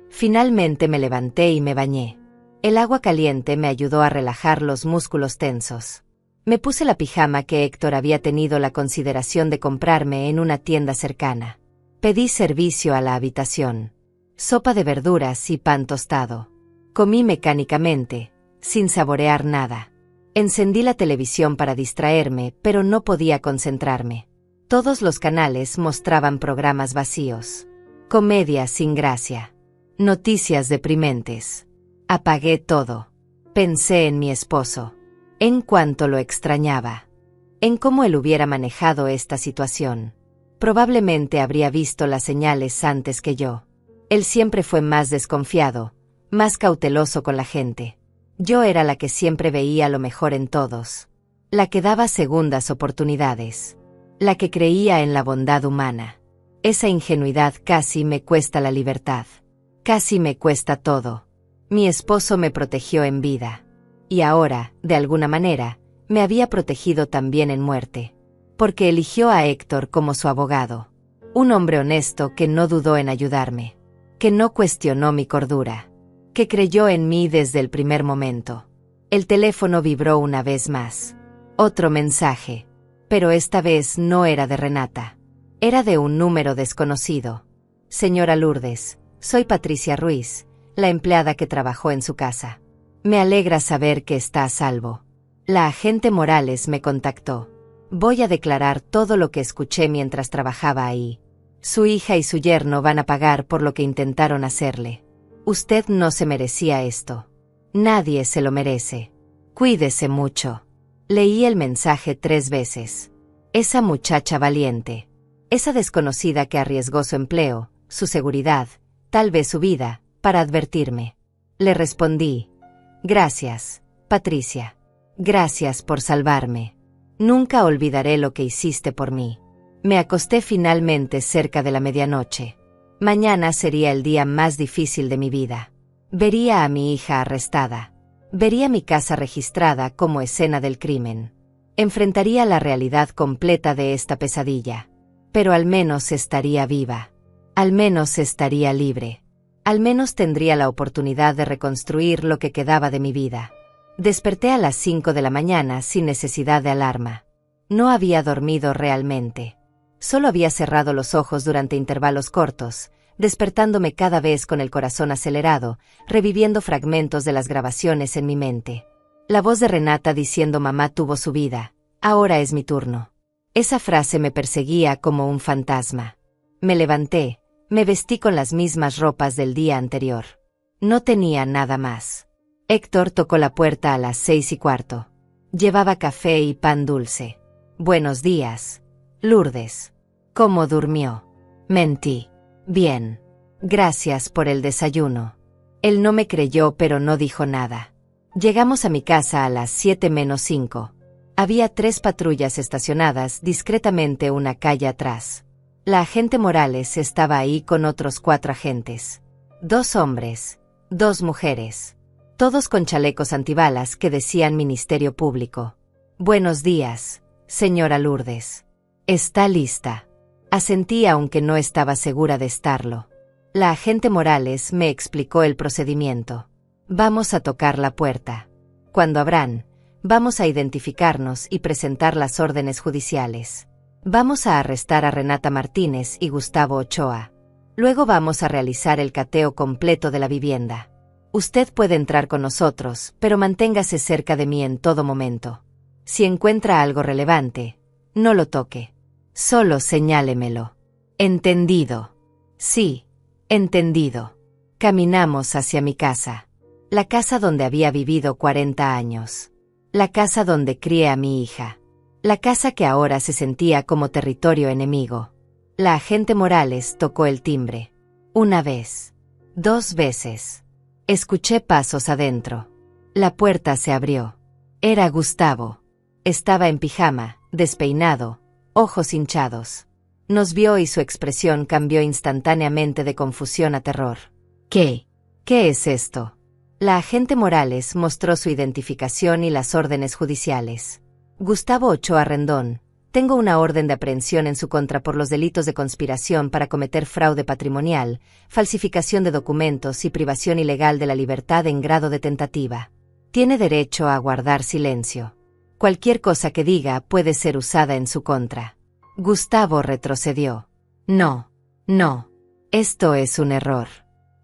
Finalmente me levanté y me bañé. El agua caliente me ayudó a relajar los músculos tensos. Me puse la pijama que Héctor había tenido la consideración de comprarme en una tienda cercana. Pedí servicio a la habitación. Sopa de verduras y pan tostado. Comí mecánicamente, sin saborear nada. Encendí la televisión para distraerme, pero no podía concentrarme. Todos los canales mostraban programas vacíos. Comedia sin gracia. Noticias deprimentes. Apagué todo. Pensé en mi esposo. En cuánto lo extrañaba. En cómo él hubiera manejado esta situación. Probablemente habría visto las señales antes que yo. Él siempre fue más desconfiado, más cauteloso con la gente. Yo era la que siempre veía lo mejor en todos. La que daba segundas oportunidades. La que creía en la bondad humana. Esa ingenuidad casi me cuesta la libertad. Casi me cuesta todo. Mi esposo me protegió en vida. Y ahora, de alguna manera, me había protegido también en muerte. Porque eligió a Héctor como su abogado. Un hombre honesto que no dudó en ayudarme. Que no cuestionó mi cordura. Que creyó en mí desde el primer momento. El teléfono vibró una vez más. Otro mensaje. Pero esta vez no era de Renata. Era de un número desconocido. Señora Lourdes, soy Patricia Ruiz, la empleada que trabajó en su casa. Me alegra saber que está a salvo. La agente Morales me contactó. Voy a declarar todo lo que escuché mientras trabajaba ahí. Su hija y su yerno van a pagar por lo que intentaron hacerle. Usted no se merecía esto. Nadie se lo merece. Cuídese mucho. Leí el mensaje 3 veces. Esa muchacha valiente. Esa desconocida que arriesgó su empleo, su seguridad, tal vez su vida, para advertirme. Le respondí. Gracias, Patricia. Gracias por salvarme. Nunca olvidaré lo que hiciste por mí. Me acosté finalmente cerca de la medianoche. Mañana sería el día más difícil de mi vida. Vería a mi hija arrestada. Vería mi casa registrada como escena del crimen. Enfrentaría la realidad completa de esta pesadilla. Pero al menos estaría viva. Al menos estaría libre. Al menos tendría la oportunidad de reconstruir lo que quedaba de mi vida. Desperté a las 5 de la mañana sin necesidad de alarma. No había dormido realmente. Solo había cerrado los ojos durante intervalos cortos, despertándome cada vez con el corazón acelerado, reviviendo fragmentos de las grabaciones en mi mente. La voz de Renata diciendo mamá tuvo su vida, ahora es mi turno. Esa frase me perseguía como un fantasma. Me levanté, me vestí con las mismas ropas del día anterior. No tenía nada más. Héctor tocó la puerta a las 6:15. Llevaba café y pan dulce. Buenos días, Lourdes. ¿Cómo durmió? Mentí. Bien. Gracias por el desayuno. Él no me creyó pero no dijo nada. Llegamos a mi casa a las 7:05. Había 3 patrullas estacionadas discretamente una calle atrás. La agente Morales estaba ahí con otros 4 agentes. 2 hombres, 2 mujeres. Todos con chalecos antibalas que decían Ministerio Público. Buenos días, señora Lourdes. ¿Está lista? Asentí aunque no estaba segura de estarlo. La agente Morales me explicó el procedimiento. Vamos a tocar la puerta. Cuando abran, vamos a identificarnos y presentar las órdenes judiciales. Vamos a arrestar a Renata Martínez y Gustavo Ochoa. Luego vamos a realizar el cateo completo de la vivienda. Usted puede entrar con nosotros, pero manténgase cerca de mí en todo momento. Si encuentra algo relevante, no lo toque. Solo señálemelo. Entendido. Sí, entendido. Caminamos hacia mi casa. La casa donde había vivido 40 años. La casa donde crié a mi hija. La casa que ahora se sentía como territorio enemigo. La agente Morales tocó el timbre. 1 vez. 2 veces. Escuché pasos adentro. La puerta se abrió. Era Gustavo. Estaba en pijama, despeinado, ojos hinchados. Nos vio y su expresión cambió instantáneamente de confusión a terror. ¿Qué? ¿Qué es esto? La agente Morales mostró su identificación y las órdenes judiciales. Gustavo Ochoa Rendón, tengo una orden de aprehensión en su contra por los delitos de conspiración para cometer fraude patrimonial, falsificación de documentos y privación ilegal de la libertad en grado de tentativa. Tiene derecho a guardar silencio. Cualquier cosa que diga puede ser usada en su contra. Gustavo retrocedió. No, no. Esto es un error.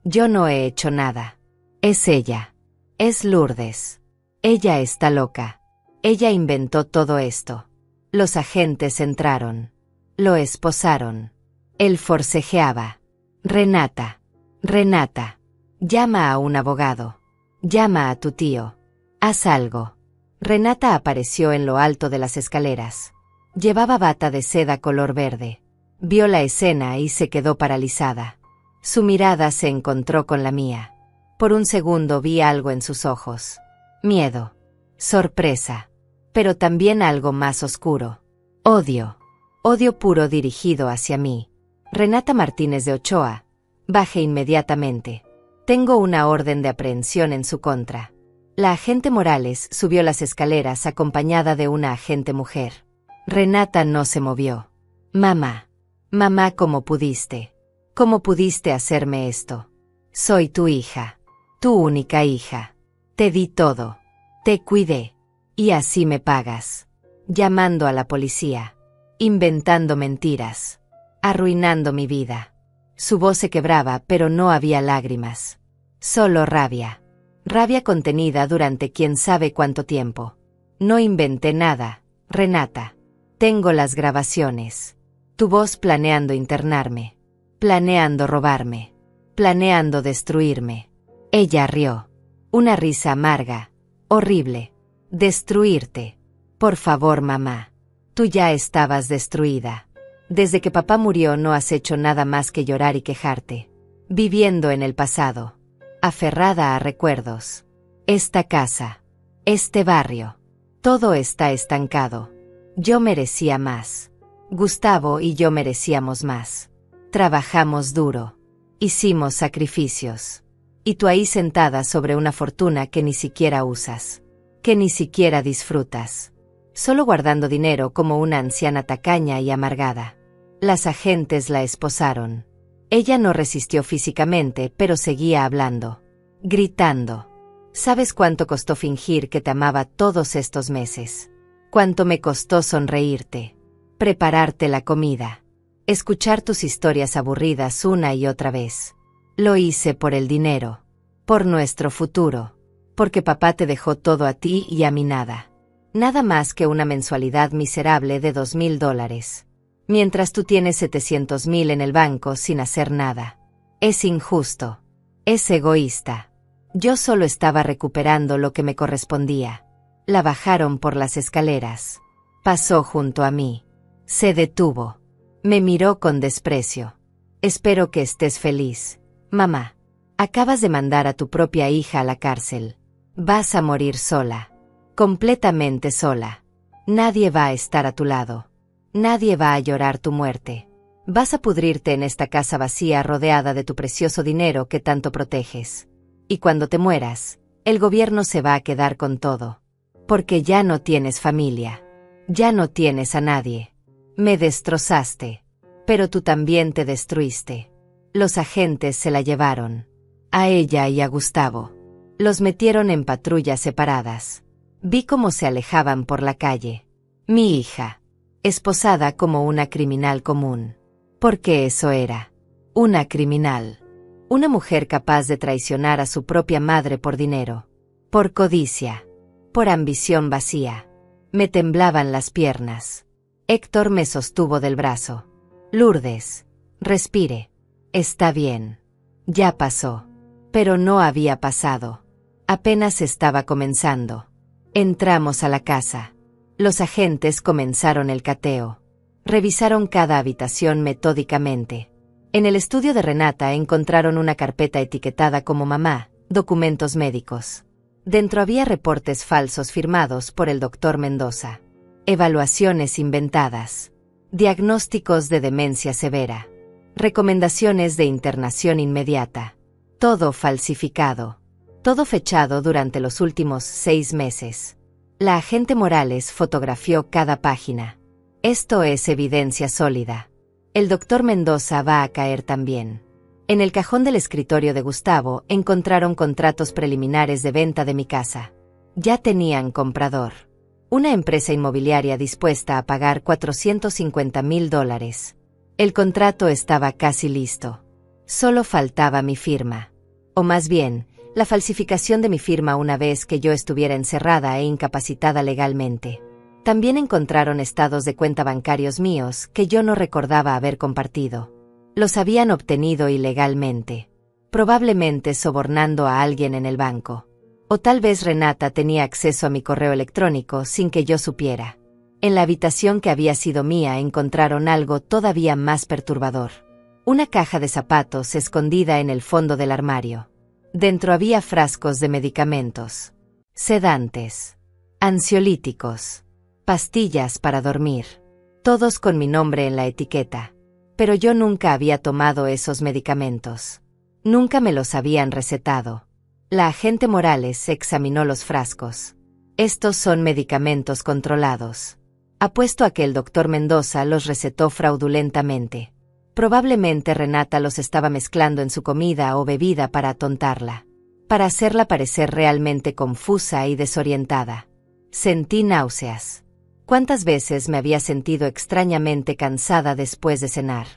Yo no he hecho nada. Es ella. Es Lourdes. Ella está loca. Ella inventó todo esto. Los agentes entraron. Lo esposaron. Él forcejeaba. Renata. Renata. Llama a un abogado. Llama a tu tío. Haz algo. Renata apareció en lo alto de las escaleras. Llevaba bata de seda color verde. Vio la escena y se quedó paralizada. Su mirada se encontró con la mía. Por un segundo vi algo en sus ojos. Miedo. Sorpresa. pero también algo más oscuro. Odio. Odio puro dirigido hacia mí. Renata Martínez de Ochoa. Baje inmediatamente. Tengo una orden de aprehensión en su contra. La agente Morales subió las escaleras acompañada de una agente mujer. Renata no se movió. Mamá. Mamá, ¿cómo pudiste? ¿Cómo pudiste hacerme esto? Soy tu hija. Tu única hija. Te di todo. Te cuidé. Y así me pagas. Llamando a la policía. Inventando mentiras. Arruinando mi vida. Su voz se quebraba, pero no había lágrimas. Solo rabia. Rabia contenida durante quién sabe cuánto tiempo. No inventé nada, Renata. Tengo las grabaciones. Tu voz planeando internarme. Planeando robarme. Planeando destruirme. Ella rió. Una risa amarga. Horrible. Destruirte. Por favor, mamá. Tú ya estabas destruida. Desde que papá murió no has hecho nada más que llorar y quejarte. Viviendo en el pasado. Aferrada a recuerdos. Esta casa. Este barrio. Todo está estancado. Yo merecía más. Gustavo y yo merecíamos más. Trabajamos duro. Hicimos sacrificios. Y tú ahí sentada sobre una fortuna que ni siquiera usas. Que ni siquiera disfrutas. Solo guardando dinero como una anciana tacaña y amargada. Las agentes la esposaron. Ella no resistió físicamente, pero seguía hablando. Gritando. ¿Sabes cuánto costó fingir que te amaba todos estos meses? ¿Cuánto me costó sonreírte? Prepararte la comida. Escuchar tus historias aburridas una y otra vez. Lo hice por el dinero. Por nuestro futuro. Porque papá te dejó todo a ti y a mí nada. Nada más que una mensualidad miserable de $2,000. Mientras tú tienes 700,000 en el banco sin hacer nada. Es injusto. Es egoísta. Yo solo estaba recuperando lo que me correspondía. La bajaron por las escaleras. Pasó junto a mí. Se detuvo. Me miró con desprecio. Espero que estés feliz, mamá. Acabas de mandar a tu propia hija a la cárcel. Vas a morir sola. Completamente sola. Nadie va a estar a tu lado. Nadie va a llorar tu muerte. Vas a pudrirte en esta casa vacía rodeada de tu precioso dinero que tanto proteges. Y cuando te mueras, el gobierno se va a quedar con todo. Porque ya no tienes familia. Ya no tienes a nadie. Me destrozaste. Pero tú también te destruiste. Los agentes se la llevaron. A ella y a Gustavo. Los metieron en patrullas separadas. Vi cómo se alejaban por la calle. Mi hija. Esposada como una criminal común. Porque eso era. Una criminal. Una mujer capaz de traicionar a su propia madre por dinero. Por codicia. Por ambición vacía. Me temblaban las piernas. Héctor me sostuvo del brazo. Lourdes. Respire. Está bien. Ya pasó. Pero no había pasado. Apenas estaba comenzando. Entramos a la casa. Los agentes comenzaron el cateo. Revisaron cada habitación metódicamente. En el estudio de Renata encontraron una carpeta etiquetada como mamá, documentos médicos. Dentro había reportes falsos firmados por el doctor Mendoza. Evaluaciones inventadas. Diagnósticos de demencia severa. Recomendaciones de internación inmediata. Todo falsificado. Todo fechado durante los últimos 6 meses. La agente Morales fotografió cada página. Esto es evidencia sólida. El doctor Mendoza va a caer también. En el cajón del escritorio de Gustavo encontraron contratos preliminares de venta de mi casa. Ya tenían comprador. Una empresa inmobiliaria dispuesta a pagar $450,000. El contrato estaba casi listo. Solo faltaba mi firma. O más bien, la falsificación de mi firma una vez que yo estuviera encerrada e incapacitada legalmente. También encontraron estados de cuenta bancarios míos que yo no recordaba haber compartido. Los habían obtenido ilegalmente. Probablemente sobornando a alguien en el banco. O tal vez Renata tenía acceso a mi correo electrónico sin que yo supiera. En la habitación que había sido mía encontraron algo todavía más perturbador. Una caja de zapatos escondida en el fondo del armario. Dentro había frascos de medicamentos. Sedantes. Ansiolíticos. pastillas para dormir, todos con mi nombre en la etiqueta. Pero yo nunca había tomado esos medicamentos. Nunca me los habían recetado. La agente Morales examinó los frascos. Estos son medicamentos controlados. Apuesto a que el doctor Mendoza los recetó fraudulentamente. Probablemente Renata los estaba mezclando en su comida o bebida para atontarla, para hacerla parecer realmente confusa y desorientada. Sentí náuseas. ¿Cuántas veces me había sentido extrañamente cansada después de cenar?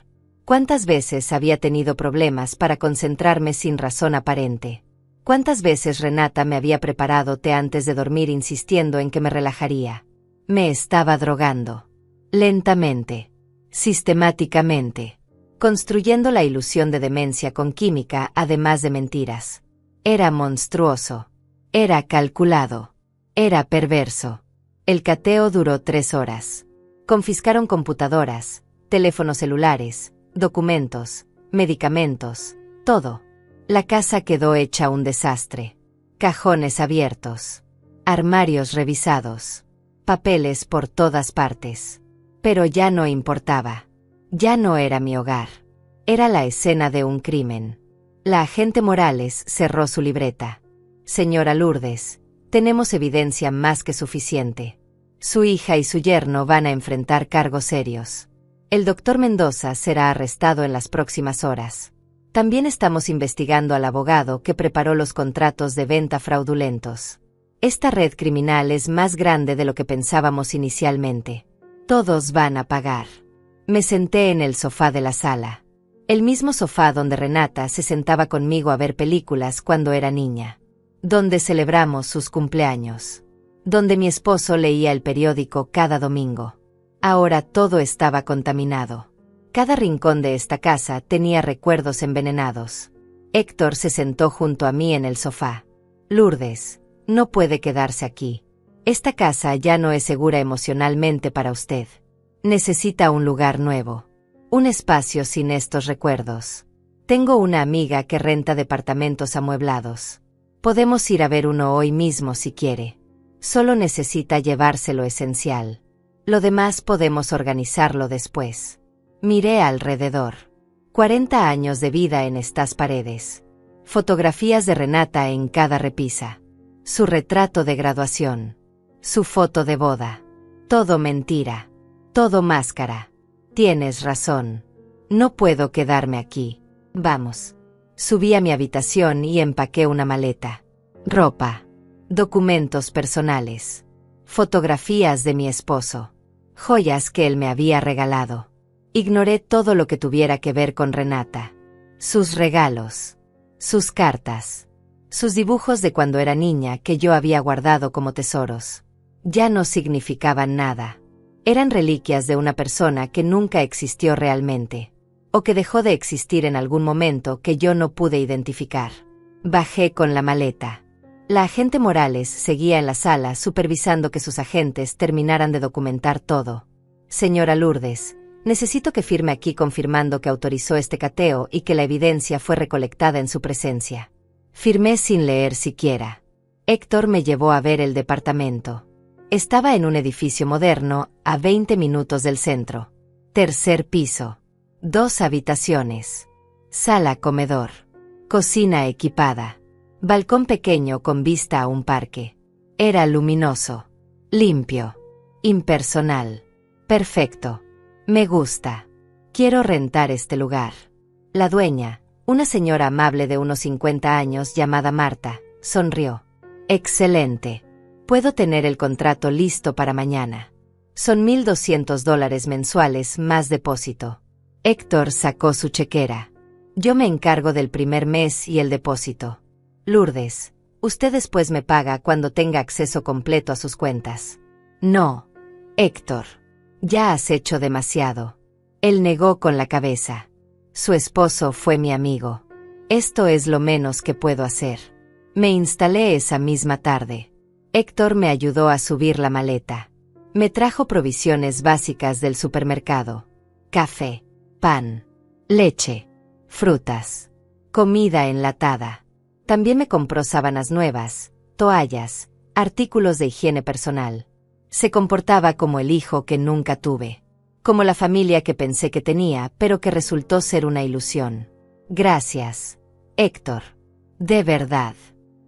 ¿Cuántas veces había tenido problemas para concentrarme sin razón aparente? ¿Cuántas veces Renata me había preparado té antes de dormir insistiendo en que me relajaría? Me estaba drogando. Lentamente. Sistemáticamente. Construyendo la ilusión de demencia con química además de mentiras. Era monstruoso. Era calculado. Era perverso. El cateo duró 3 horas. Confiscaron computadoras, teléfonos celulares, documentos, medicamentos, todo. La casa quedó hecha un desastre. Cajones abiertos. Armarios revisados. Papeles por todas partes. Pero ya no importaba. Ya no era mi hogar. Era la escena de un crimen. La agente Morales cerró su libreta. Señora Lourdes, tenemos evidencia más que suficiente. Su hija y su yerno van a enfrentar cargos serios. El doctor Mendoza será arrestado en las próximas horas. También estamos investigando al abogado que preparó los contratos de venta fraudulentos. Esta red criminal es más grande de lo que pensábamos inicialmente. Todos van a pagar. Me senté en el sofá de la sala. El mismo sofá donde Renata se sentaba conmigo a ver películas cuando era niña. Donde celebramos sus cumpleaños. Donde mi esposo leía el periódico cada domingo. Ahora todo estaba contaminado. Cada rincón de esta casa tenía recuerdos envenenados. Héctor se sentó junto a mí en el sofá. Lourdes, no puede quedarse aquí. Esta casa ya no es segura emocionalmente para usted. Necesita un lugar nuevo. Un espacio sin estos recuerdos. Tengo una amiga que renta departamentos amueblados. Podemos ir a ver uno hoy mismo si quiere. Solo necesita llevarse lo esencial. Lo demás podemos organizarlo después. Miré alrededor. 40 años de vida en estas paredes. Fotografías de Renata en cada repisa. Su retrato de graduación. Su foto de boda. Todo mentira. Todo máscara. Tienes razón. No puedo quedarme aquí. Vamos. Subí a mi habitación y empaqué una maleta. Ropa. Documentos personales. Fotografías de mi esposo. Joyas que él me había regalado. Ignoré todo lo que tuviera que ver con Renata. Sus regalos. Sus cartas. Sus dibujos de cuando era niña que yo había guardado como tesoros. Ya no significaban nada. Eran reliquias de una persona que nunca existió realmente. O que dejó de existir en algún momento que yo no pude identificar. Bajé con la maleta. La agente Morales seguía en la sala supervisando que sus agentes terminaran de documentar todo. Señora Lourdes, necesito que firme aquí confirmando que autorizó este cateo y que la evidencia fue recolectada en su presencia. Firmé sin leer siquiera. Héctor me llevó a ver el departamento. Estaba en un edificio moderno, a 20 minutos del centro. 3er piso. 2 habitaciones. Sala-comedor. Cocina equipada. Balcón pequeño con vista a un parque. Era luminoso. Limpio. Impersonal. Perfecto. Me gusta. Quiero rentar este lugar. La dueña, una señora amable de unos 50 años llamada Marta, sonrió. Excelente. Puedo tener el contrato listo para mañana. Son $1,200 mensuales más depósito. Héctor sacó su chequera. Yo me encargo del primer mes y el depósito. Lourdes, usted después me paga cuando tenga acceso completo a sus cuentas. No. Héctor. Ya has hecho demasiado. Él negó con la cabeza. Su esposo fue mi amigo. Esto es lo menos que puedo hacer. Me instalé esa misma tarde. Héctor me ayudó a subir la maleta. Me trajo provisiones básicas del supermercado. Café, pan, leche, frutas, comida enlatada. También me compró sábanas nuevas, toallas, artículos de higiene personal. Se comportaba como el hijo que nunca tuve. Como la familia que pensé que tenía, pero que resultó ser una ilusión. Gracias, Héctor. De verdad.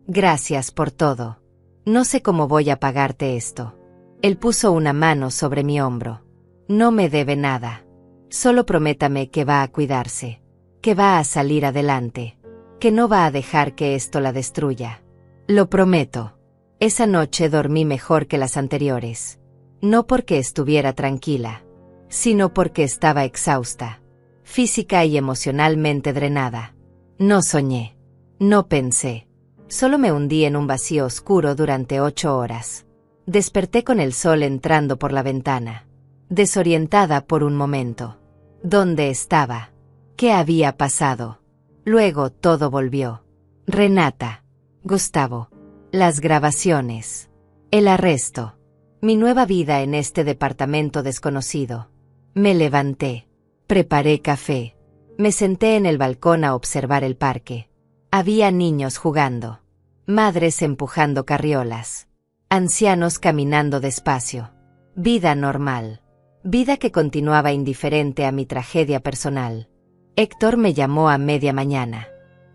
Gracias por todo. No sé cómo voy a pagarte esto. Él puso una mano sobre mi hombro. No me debe nada. Solo prométame que va a cuidarse. Que va a salir adelante. Que no va a dejar que esto la destruya. Lo prometo. Esa noche dormí mejor que las anteriores. No porque estuviera tranquila, sino porque estaba exhausta, física y emocionalmente drenada. No soñé. No pensé. Solo me hundí en un vacío oscuro durante 8 horas. Desperté con el sol entrando por la ventana. Desorientada por un momento. ¿Dónde estaba? ¿Qué había pasado? Luego todo volvió. Renata. Gustavo. Las grabaciones. El arresto. Mi nueva vida en este departamento desconocido. Me levanté. Preparé café. Me senté en el balcón a observar el parque. Había niños jugando. Madres empujando carriolas. Ancianos caminando despacio. Vida normal. Vida que continuaba indiferente a mi tragedia personal. Héctor me llamó a media mañana.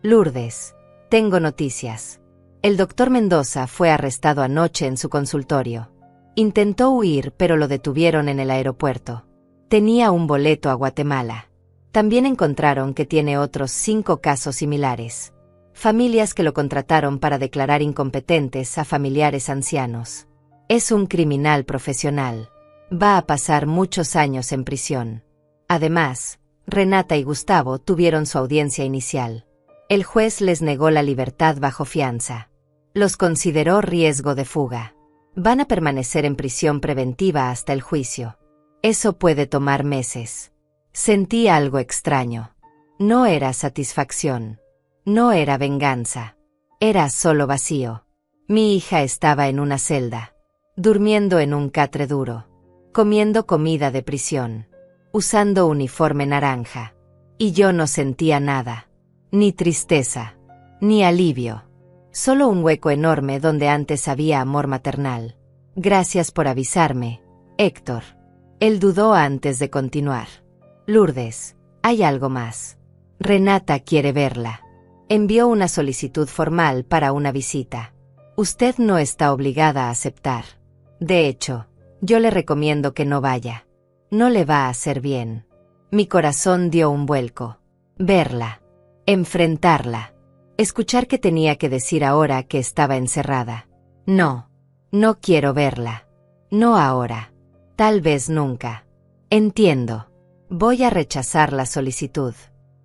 Lourdes, tengo noticias. El doctor Mendoza fue arrestado anoche en su consultorio. Intentó huir, pero lo detuvieron en el aeropuerto. Tenía un boleto a Guatemala. También encontraron que tiene otros 5 casos similares. Familias que lo contrataron para declarar incompetentes a familiares ancianos. Es un criminal profesional. Va a pasar muchos años en prisión. Además, Renata y Gustavo tuvieron su audiencia inicial. El juez les negó la libertad bajo fianza. Los consideró riesgo de fuga. Van a permanecer en prisión preventiva hasta el juicio. Eso puede tomar meses. Sentí algo extraño. No era satisfacción. No era venganza. Era solo vacío. Mi hija estaba en una celda. Durmiendo en un catre duro. Comiendo comida de prisión. Usando uniforme naranja. Y yo no sentía nada. Ni tristeza. Ni alivio. Solo un hueco enorme donde antes había amor maternal. Gracias por avisarme, Héctor. Él dudó antes de continuar. Lourdes, hay algo más. Renata quiere verla. Envió una solicitud formal para una visita. Usted no está obligada a aceptar. De hecho, yo le recomiendo que no vaya. No le va a hacer bien. Mi corazón dio un vuelco. Verla. Enfrentarla. Escuchar qué tenía que decir ahora que estaba encerrada. No. No quiero verla. No ahora. Tal vez nunca. Entiendo. Voy a rechazar la solicitud.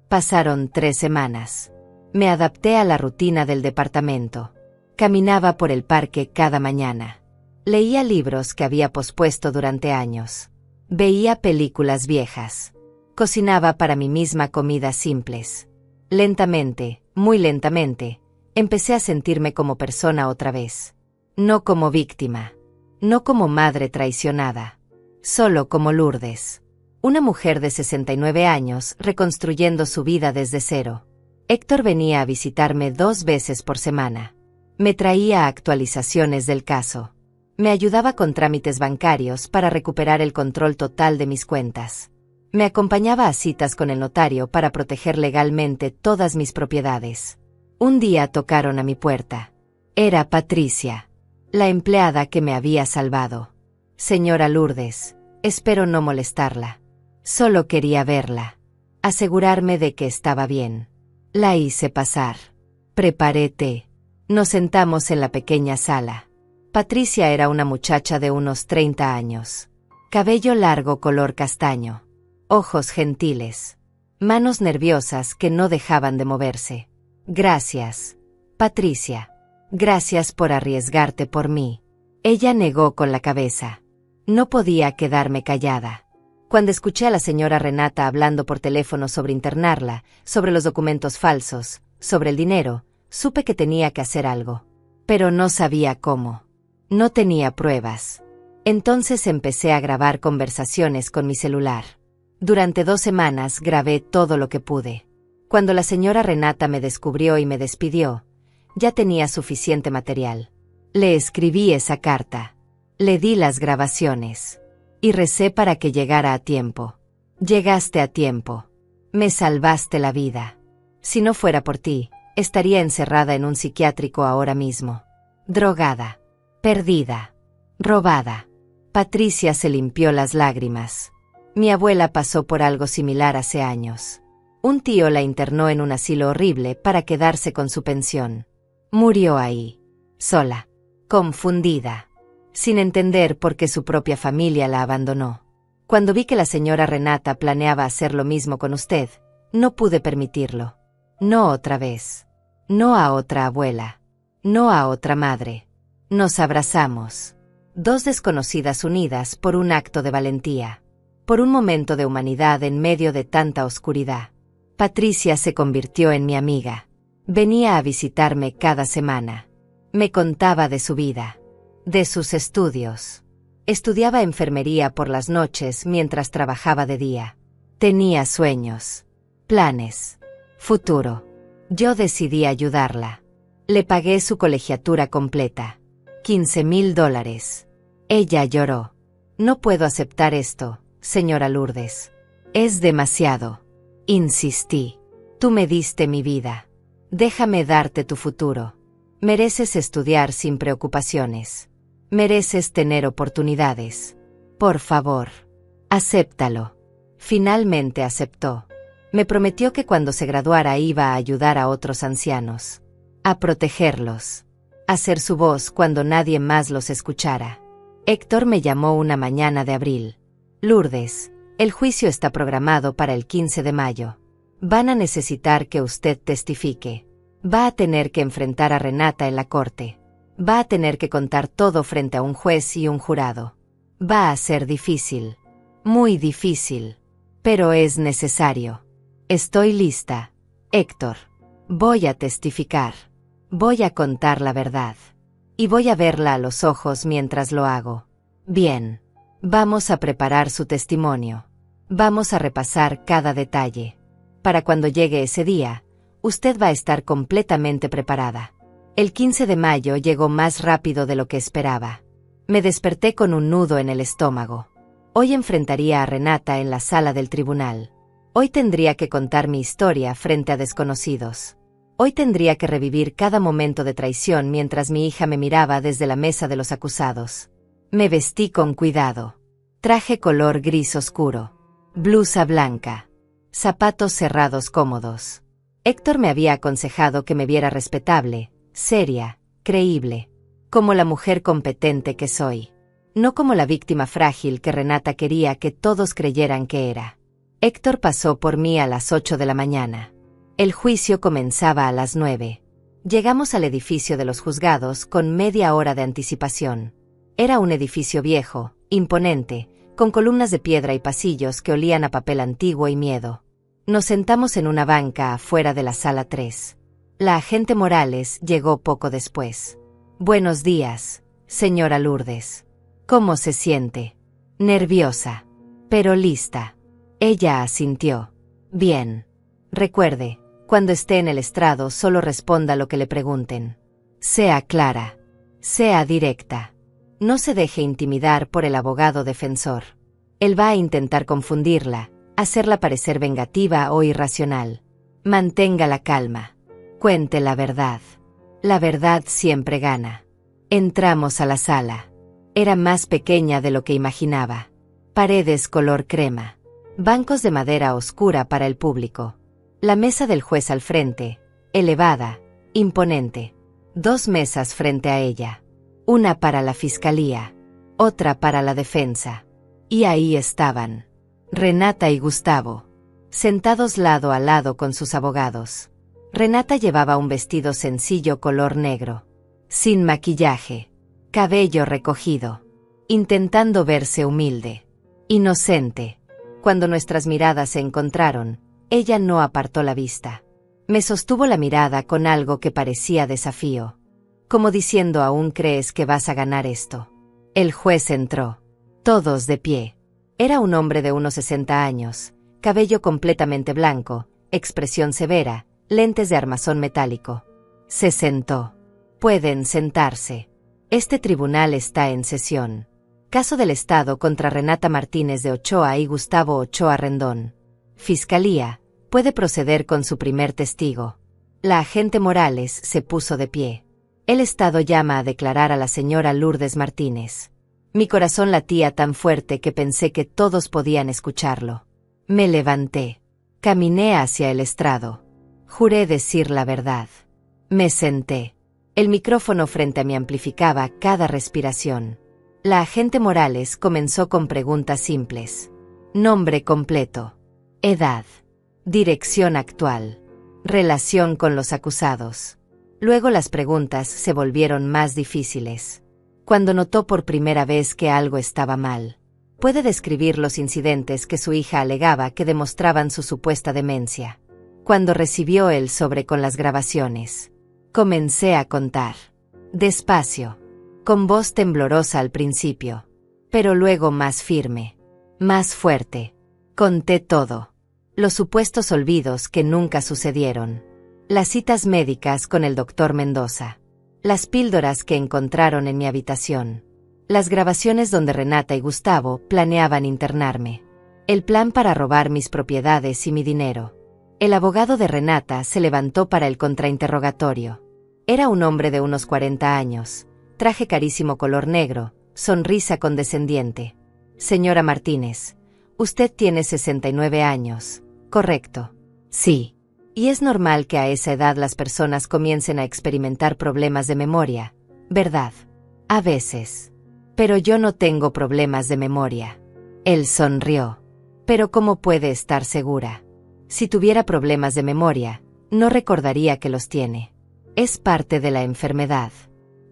Pasaron 3 semanas. Me adapté a la rutina del departamento. Caminaba por el parque cada mañana. Leía libros que había pospuesto durante años. Veía películas viejas. Cocinaba para mí misma comidas simples. Lentamente, muy lentamente, empecé a sentirme como persona otra vez. No como víctima. No como madre traicionada. Solo como Lourdes. Una mujer de 69 años reconstruyendo su vida desde cero. Héctor venía a visitarme 2 veces por semana. Me traía actualizaciones del caso. Me ayudaba con trámites bancarios para recuperar el control total de mis cuentas. Me acompañaba a citas con el notario para proteger legalmente todas mis propiedades. Un día tocaron a mi puerta. Era Patricia, la empleada que me había salvado. Señora Lourdes, espero no molestarla. Solo quería verla. Asegurarme de que estaba bien. La hice pasar. Preparé té. Nos sentamos en la pequeña sala. Patricia era una muchacha de unos 30 años. Cabello largo color castaño. Ojos gentiles. Manos nerviosas que no dejaban de moverse. Gracias, Patricia. Gracias por arriesgarte por mí. Ella negó con la cabeza. No podía quedarme callada. Cuando escuché a la señora Renata hablando por teléfono sobre internarla, sobre los documentos falsos, sobre el dinero, supe que tenía que hacer algo. Pero no sabía cómo. No tenía pruebas. Entonces empecé a grabar conversaciones con mi celular. Durante 2 semanas grabé todo lo que pude. Cuando la señora Renata me descubrió y me despidió, ya tenía suficiente material. Le escribí esa carta. Le di las grabaciones. Y recé para que llegara a tiempo. Llegaste a tiempo. Me salvaste la vida. Si no fuera por ti, estaría encerrada en un psiquiátrico ahora mismo. Drogada. Perdida. Robada. Patricia se limpió las lágrimas. Mi abuela pasó por algo similar hace años. Un tío la internó en un asilo horrible para quedarse con su pensión. Murió ahí. Sola. Confundida. Sin entender por qué su propia familia la abandonó. Cuando vi que la señora Renata planeaba hacer lo mismo con usted, no pude permitirlo. No otra vez. No a otra abuela. No a otra madre. Nos abrazamos. Dos desconocidas unidas por un acto de valentía. Por un momento de humanidad en medio de tanta oscuridad. Patricia se convirtió en mi amiga. Venía a visitarme cada semana. Me contaba de su vida. De sus estudios. Estudiaba enfermería por las noches mientras trabajaba de día. Tenía sueños. Planes. Futuro. Yo decidí ayudarla. Le pagué su colegiatura completa. $15,000. Ella lloró. No puedo aceptar esto, señora Lourdes. Es demasiado. Insistí. Tú me diste mi vida. Déjame darte tu futuro. Mereces estudiar sin preocupaciones. Mereces tener oportunidades. Por favor. Acéptalo. Finalmente aceptó. Me prometió que cuando se graduara iba a ayudar a otros ancianos. A protegerlos. A ser su voz cuando nadie más los escuchara. Héctor me llamó una mañana de abril. Lourdes, el juicio está programado para el 15 de mayo. Van a necesitar que usted testifique. Va a tener que enfrentar a Renata en la corte. Va a tener que contar todo frente a un juez y un jurado. Va a ser difícil. Muy difícil. Pero es necesario. Estoy lista, Héctor. Voy a testificar. Voy a contar la verdad. Y voy a verla a los ojos mientras lo hago. Bien. Vamos a preparar su testimonio. Vamos a repasar cada detalle. Para cuando llegue ese día, usted va a estar completamente preparada. El 15 de mayo llegó más rápido de lo que esperaba. Me desperté con un nudo en el estómago. Hoy enfrentaría a Renata en la sala del tribunal. Hoy tendría que contar mi historia frente a desconocidos. Hoy tendría que revivir cada momento de traición mientras mi hija me miraba desde la mesa de los acusados. Me vestí con cuidado. Traje color gris oscuro. Blusa blanca. Zapatos cerrados cómodos. Héctor me había aconsejado que me viera respetable, seria, creíble. Como la mujer competente que soy. No como la víctima frágil que Renata quería que todos creyeran que era. Héctor pasó por mí a las 8 de la mañana. El juicio comenzaba a las 9. Llegamos al edificio de los juzgados con media hora de anticipación. Era un edificio viejo, imponente, con columnas de piedra y pasillos que olían a papel antiguo y miedo. Nos sentamos en una banca afuera de la sala 3. La agente Morales llegó poco después. Buenos días, señora Lourdes. ¿Cómo se siente? Nerviosa, pero lista. Ella asintió. Bien. Recuerde, cuando esté en el estrado solo responda lo que le pregunten. Sea clara. Sea directa. No se deje intimidar por el abogado defensor. Él va a intentar confundirla, hacerla parecer vengativa o irracional. Mantenga la calma. Cuente la verdad. La verdad siempre gana. Entramos a la sala. Era más pequeña de lo que imaginaba. Paredes color crema. Bancos de madera oscura para el público. La mesa del juez al frente, elevada, imponente. 2 mesas frente a ella. Una para la fiscalía, otra para la defensa. Y ahí estaban. Renata y Gustavo. Sentados lado a lado con sus abogados. Renata llevaba un vestido sencillo color negro. Sin maquillaje. Cabello recogido. Intentando verse humilde. Inocente. Cuando nuestras miradas se encontraron, ella no apartó la vista. Me sostuvo la mirada con algo que parecía desafío. Como diciendo, ¿aún crees que vas a ganar esto? El juez entró. Todos de pie. Era un hombre de unos 60 años, cabello completamente blanco, expresión severa, lentes de armazón metálico. Se sentó. Pueden sentarse. Este tribunal está en sesión. Caso del Estado contra Renata Martínez de Ochoa y Gustavo Ochoa Rendón. Fiscalía, puede proceder con su primer testigo. La agente Morales se puso de pie. El Estado llama a declarar a la señora Lourdes Martínez. Mi corazón latía tan fuerte que pensé que todos podían escucharlo. Me levanté. Caminé hacia el estrado. Juré decir la verdad. Me senté. El micrófono frente a mí amplificaba cada respiración. La agente Morales comenzó con preguntas simples. Nombre completo. Edad. Dirección actual. Relación con los acusados. Luego las preguntas se volvieron más difíciles. Cuando notó por primera vez que algo estaba mal. Puede describir los incidentes que su hija alegaba que demostraban su supuesta demencia. Cuando recibió el sobre con las grabaciones. Comencé a contar. Despacio. Con voz temblorosa al principio. Pero luego más firme. Más fuerte. Conté todo. Los supuestos olvidos que nunca sucedieron. Las citas médicas con el doctor Mendoza. Las píldoras que encontraron en mi habitación. Las grabaciones donde Renata y Gustavo planeaban internarme. El plan para robar mis propiedades y mi dinero. El abogado de Renata se levantó para el contrainterrogatorio. Era un hombre de unos 40 años, traje carísimo color negro, sonrisa condescendiente. Señora Martínez, usted tiene 69 años, ¿correcto? Sí. Y es normal que a esa edad las personas comiencen a experimentar problemas de memoria, ¿verdad? A veces. Pero yo no tengo problemas de memoria. Él sonrió. Pero ¿cómo puede estar segura? Si tuviera problemas de memoria, no recordaría que los tiene. Es parte de la enfermedad.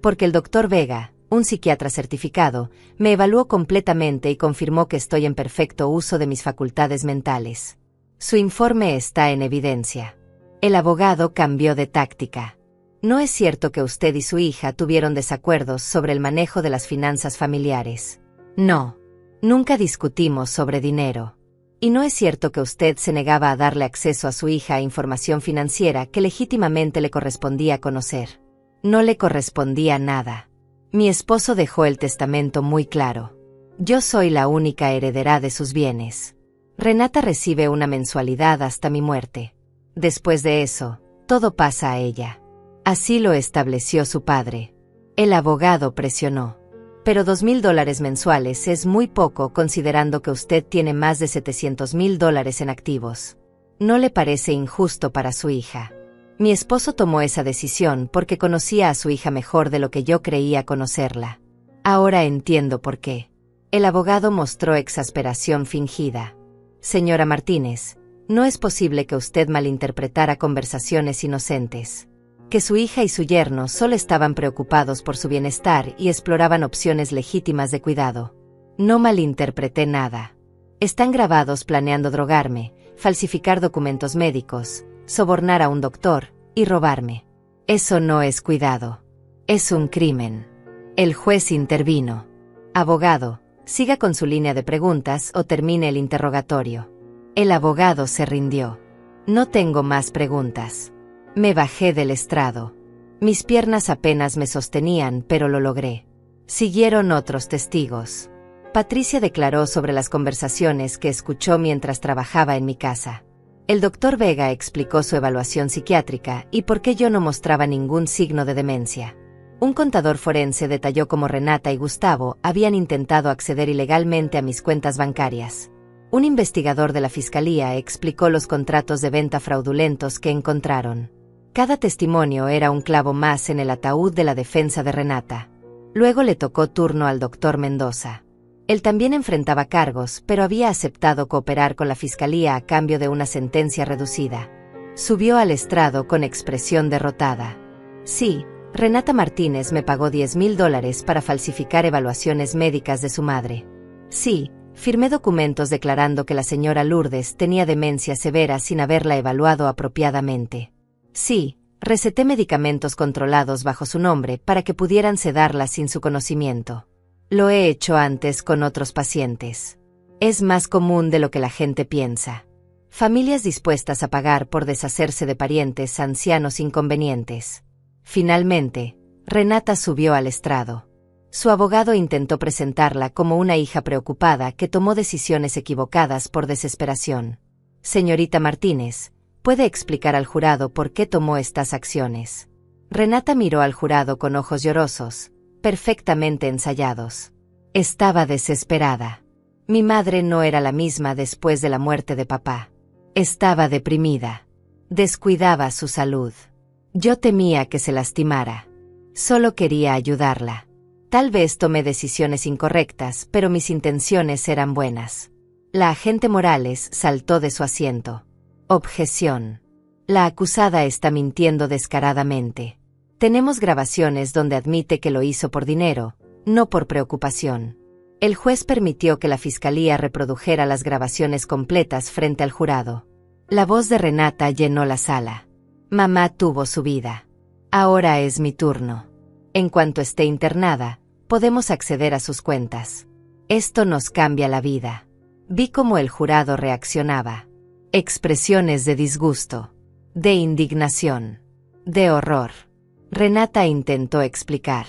Porque el doctor Vega, un psiquiatra certificado, me evaluó completamente y confirmó que estoy en perfecto uso de mis facultades mentales. Su informe está en evidencia. El abogado cambió de táctica. No es cierto que usted y su hija tuvieron desacuerdos sobre el manejo de las finanzas familiares. No. Nunca discutimos sobre dinero. Y no es cierto que usted se negaba a darle acceso a su hija a información financiera que legítimamente le correspondía conocer. No le correspondía nada. Mi esposo dejó el testamento muy claro. Yo soy la única heredera de sus bienes. Renata recibe una mensualidad hasta mi muerte. Después de eso, todo pasa a ella. Así lo estableció su padre. El abogado presionó. Pero $2,000 mensuales es muy poco considerando que usted tiene más de $700,000 en activos. ¿No le parece injusto para su hija? Mi esposo tomó esa decisión porque conocía a su hija mejor de lo que yo creía conocerla. Ahora entiendo por qué. El abogado mostró exasperación fingida. Señora Martínez, no es posible que usted malinterpretara conversaciones inocentes. Que su hija y su yerno solo estaban preocupados por su bienestar y exploraban opciones legítimas de cuidado. No malinterpreté nada. Están grabados planeando drogarme, falsificar documentos médicos, sobornar a un doctor y robarme. Eso no es cuidado. Es un crimen. El juez intervino. Abogado, siga con su línea de preguntas o termine el interrogatorio. El abogado se rindió. No tengo más preguntas. Me bajé del estrado. Mis piernas apenas me sostenían, pero lo logré. Siguieron otros testigos. Patricia declaró sobre las conversaciones que escuchó mientras trabajaba en mi casa. El doctor Vega explicó su evaluación psiquiátrica y por qué yo no mostraba ningún signo de demencia. Un contador forense detalló cómo Renata y Gustavo habían intentado acceder ilegalmente a mis cuentas bancarias. Un investigador de la Fiscalía explicó los contratos de venta fraudulentos que encontraron. Cada testimonio era un clavo más en el ataúd de la defensa de Renata. Luego le tocó turno al doctor Mendoza. Él también enfrentaba cargos, pero había aceptado cooperar con la Fiscalía a cambio de una sentencia reducida. Subió al estrado con expresión derrotada. Sí, Renata Martínez me pagó $10,000 para falsificar evaluaciones médicas de su madre. Sí, firmé documentos declarando que la señora Lourdes tenía demencia severa sin haberla evaluado apropiadamente. Sí, receté medicamentos controlados bajo su nombre para que pudieran sedarla sin su conocimiento. Lo he hecho antes con otros pacientes. Es más común de lo que la gente piensa. Familias dispuestas a pagar por deshacerse de parientes ancianos inconvenientes. Finalmente, Renata subió al estrado. Su abogado intentó presentarla como una hija preocupada que tomó decisiones equivocadas por desesperación. Señorita Martínez, ¿puede explicar al jurado por qué tomó estas acciones? Renata miró al jurado con ojos llorosos, perfectamente ensayados. Estaba desesperada. Mi madre no era la misma después de la muerte de papá. Estaba deprimida. Descuidaba su salud. Yo temía que se lastimara. Solo quería ayudarla. Tal vez tomé decisiones incorrectas, pero mis intenciones eran buenas. La agente Morales saltó de su asiento. Objeción. La acusada está mintiendo descaradamente. Tenemos grabaciones donde admite que lo hizo por dinero, no por preocupación. El juez permitió que la fiscalía reprodujera las grabaciones completas frente al jurado. La voz de Renata llenó la sala. Mamá tuvo su vida. Ahora es mi turno. En cuanto esté internada, podemos acceder a sus cuentas. Esto nos cambia la vida. Vi cómo el jurado reaccionaba. Expresiones de disgusto, de indignación, de horror. Renata intentó explicar.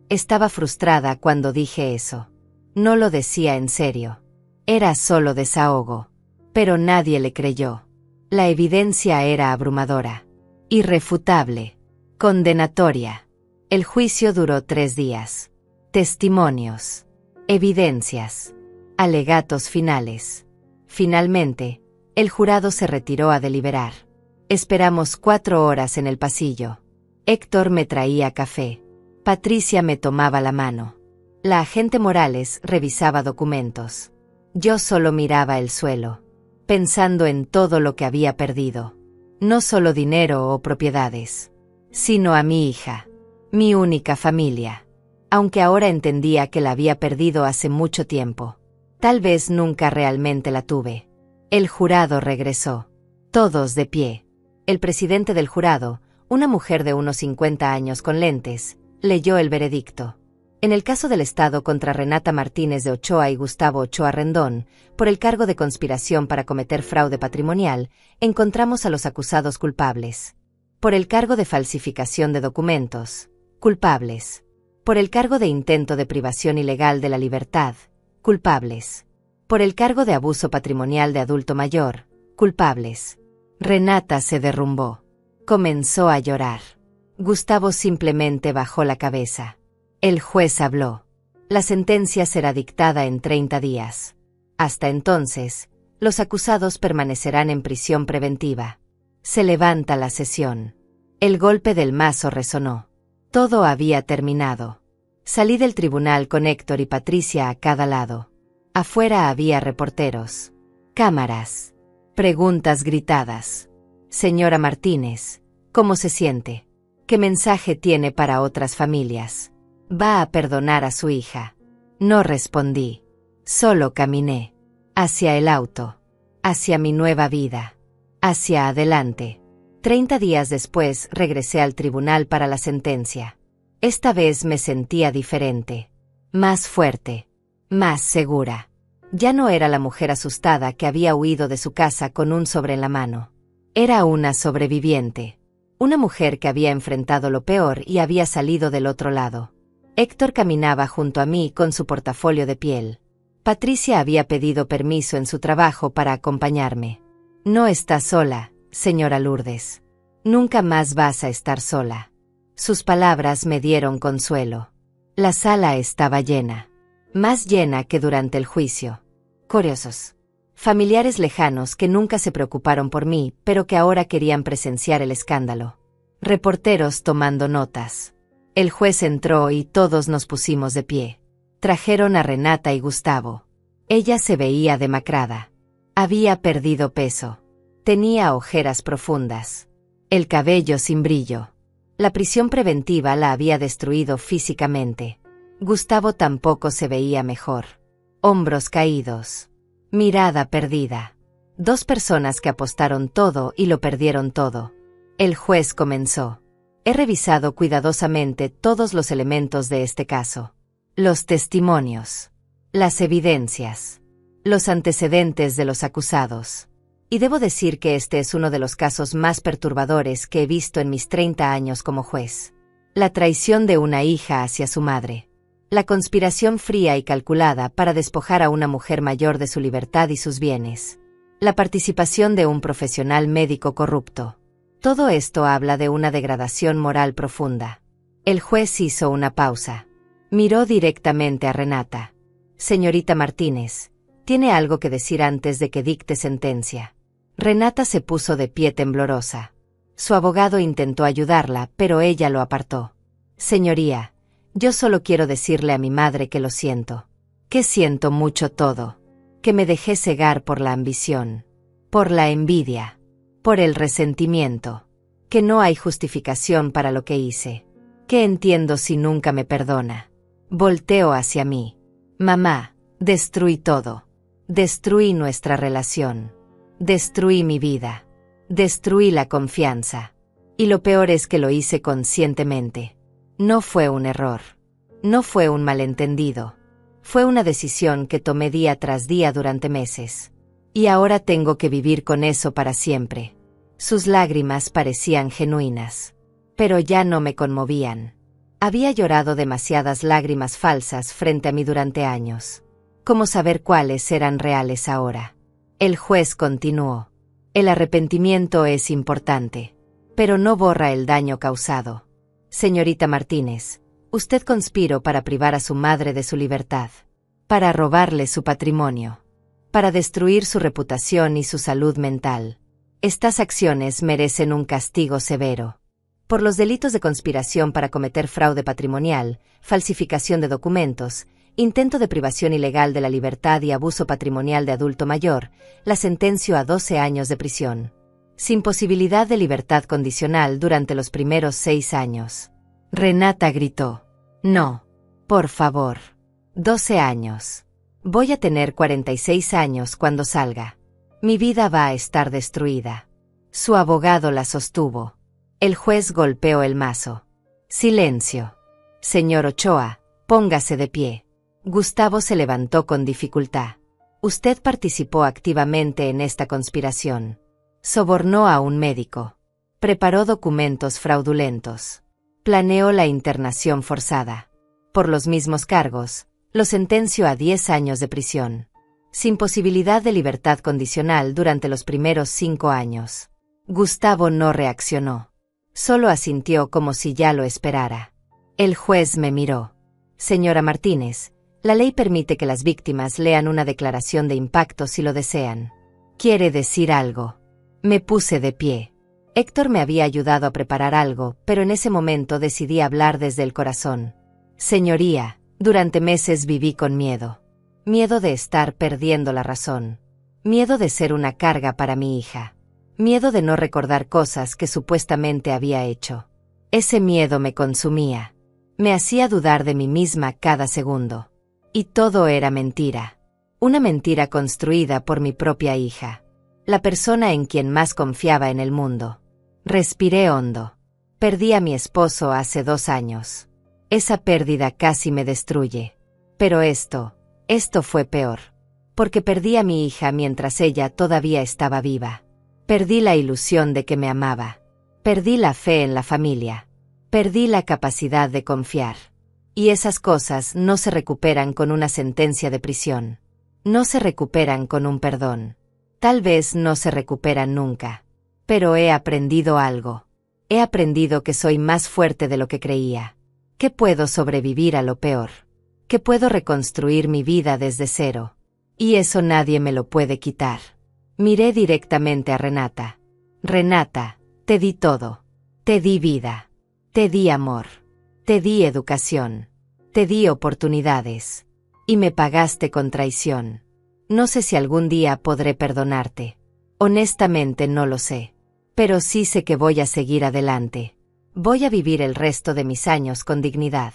Estaba frustrada cuando dije eso. No lo decía en serio. Era solo desahogo. Pero nadie le creyó. La evidencia era abrumadora, irrefutable, condenatoria. El juicio duró 3 días. Testimonios, evidencias, alegatos finales. Finalmente, el jurado se retiró a deliberar. Esperamos 4 horas en el pasillo. Héctor me traía café. Patricia me tomaba la mano. La agente Morales revisaba documentos. Yo solo miraba el suelo, pensando en todo lo que había perdido. No solo dinero o propiedades, sino a mi hija, mi única familia. Aunque ahora entendía que la había perdido hace mucho tiempo. Tal vez nunca realmente la tuve. El jurado regresó. Todos de pie. El presidente del jurado, una mujer de unos 50 años con lentes, leyó el veredicto. En el caso del Estado contra Renata Martínez de Ochoa y Gustavo Ochoa Rendón, por el cargo de conspiración para cometer fraude patrimonial, encontramos a los acusados culpables. Por el cargo de falsificación de documentos, culpables. Por el cargo de intento de privación ilegal de la libertad, culpables. Por el cargo de abuso patrimonial de adulto mayor, culpables. Renata se derrumbó. Comenzó a llorar. Gustavo simplemente bajó la cabeza. El juez habló. La sentencia será dictada en 30 días. Hasta entonces, los acusados permanecerán en prisión preventiva. Se levanta la sesión. El golpe del mazo resonó. Todo había terminado. Salí del tribunal con Héctor y Patricia a cada lado. Afuera había reporteros, cámaras, preguntas gritadas. Señora Martínez, ¿cómo se siente? ¿Qué mensaje tiene para otras familias? ¿Va a perdonar a su hija? No respondí. Solo caminé. Hacia el auto. Hacia mi nueva vida. Hacia adelante. 30 días después regresé al tribunal para la sentencia. Esta vez me sentía diferente. Más fuerte. Más segura. Ya no era la mujer asustada que había huido de su casa con un sobre en la mano. Era una sobreviviente. Una mujer que había enfrentado lo peor y había salido del otro lado. Héctor caminaba junto a mí con su portafolio de piel. Patricia había pedido permiso en su trabajo para acompañarme. No está sola, señora Lourdes. Nunca más vas a estar sola. Sus palabras me dieron consuelo. La sala estaba llena. Más llena que durante el juicio. Curiosos. Familiares lejanos que nunca se preocuparon por mí, pero que ahora querían presenciar el escándalo. Reporteros tomando notas. El juez entró y todos nos pusimos de pie. Trajeron a Renata y Gustavo. Ella se veía demacrada. Había perdido peso. Tenía ojeras profundas. El cabello sin brillo. La prisión preventiva la había destruido físicamente. Gustavo tampoco se veía mejor. Hombros caídos. Mirada perdida. 2 personas que apostaron todo y lo perdieron todo. El juez comenzó. He revisado cuidadosamente todos los elementos de este caso. Los testimonios. Las evidencias. Los antecedentes de los acusados. Y debo decir que este es uno de los casos más perturbadores que he visto en mis 30 años como juez. La traición de una hija hacia su madre. La conspiración fría y calculada para despojar a una mujer mayor de su libertad y sus bienes. La participación de un profesional médico corrupto. Todo esto habla de una degradación moral profunda. El juez hizo una pausa. Miró directamente a Renata. Señorita Martínez, ¿tiene algo que decir antes de que dicte sentencia? Renata se puso de pie temblorosa. Su abogado intentó ayudarla, pero ella lo apartó. Señoría, yo solo quiero decirle a mi madre que lo siento. Que siento mucho todo. Que me dejé cegar por la ambición. Por la envidia. Por el resentimiento. Que no hay justificación para lo que hice. Que entiendo si nunca me perdona. Volteo hacia mí. Mamá, destruí todo. Destruí nuestra relación. Destruí mi vida. Destruí la confianza. Y lo peor es que lo hice conscientemente. No fue un error. No fue un malentendido. Fue una decisión que tomé día tras día durante meses. Y ahora tengo que vivir con eso para siempre. Sus lágrimas parecían genuinas. Pero ya no me conmovían. Había llorado demasiadas lágrimas falsas frente a mí durante años. ¿Cómo saber cuáles eran reales ahora? El juez continuó. El arrepentimiento es importante, pero no borra el daño causado. Señorita Martínez, usted conspiró para privar a su madre de su libertad, para robarle su patrimonio, para destruir su reputación y su salud mental. Estas acciones merecen un castigo severo. Por los delitos de conspiración para cometer fraude patrimonial, falsificación de documentos, intento de privación ilegal de la libertad y abuso patrimonial de adulto mayor, la sentencio a 12 años de prisión. Sin posibilidad de libertad condicional durante los primeros 6 años. Renata gritó. No. Por favor. 12 años. Voy a tener 46 años cuando salga. Mi vida va a estar destruida. Su abogado la sostuvo. El juez golpeó el mazo. Silencio. Señor Ochoa, póngase de pie. Gustavo se levantó con dificultad. Usted participó activamente en esta conspiración. Sobornó a un médico. Preparó documentos fraudulentos. Planeó la internación forzada. Por los mismos cargos, lo sentenció a 10 años de prisión. Sin posibilidad de libertad condicional durante los primeros 5 años. Gustavo no reaccionó. Solo asintió como si ya lo esperara. El juez me miró. Señora Martínez, la ley permite que las víctimas lean una declaración de impacto si lo desean. ¿Quiere decir algo? Me puse de pie. Héctor me había ayudado a preparar algo, pero en ese momento decidí hablar desde el corazón. Señoría, durante meses viví con miedo. Miedo de estar perdiendo la razón. Miedo de ser una carga para mi hija. Miedo de no recordar cosas que supuestamente había hecho. Ese miedo me consumía. Me hacía dudar de mí misma cada segundo. Y todo era mentira. Una mentira construida por mi propia hija. La persona en quien más confiaba en el mundo. Respiré hondo. Perdí a mi esposo hace 2 años. Esa pérdida casi me destruye. Pero esto fue peor. Porque perdí a mi hija mientras ella todavía estaba viva. Perdí la ilusión de que me amaba. Perdí la fe en la familia. Perdí la capacidad de confiar. Y esas cosas no se recuperan con una sentencia de prisión. No se recuperan con un perdón. Tal vez no se recuperan nunca. Pero he aprendido algo. He aprendido que soy más fuerte de lo que creía. Que puedo sobrevivir a lo peor. Que puedo reconstruir mi vida desde cero. Y eso nadie me lo puede quitar. Miré directamente a Renata. Renata, te di todo. Te di vida. Te di amor. Te di educación. Te di oportunidades. Y me pagaste con traición. No sé si algún día podré perdonarte. Honestamente no lo sé. Pero sí sé que voy a seguir adelante. Voy a vivir el resto de mis años con dignidad.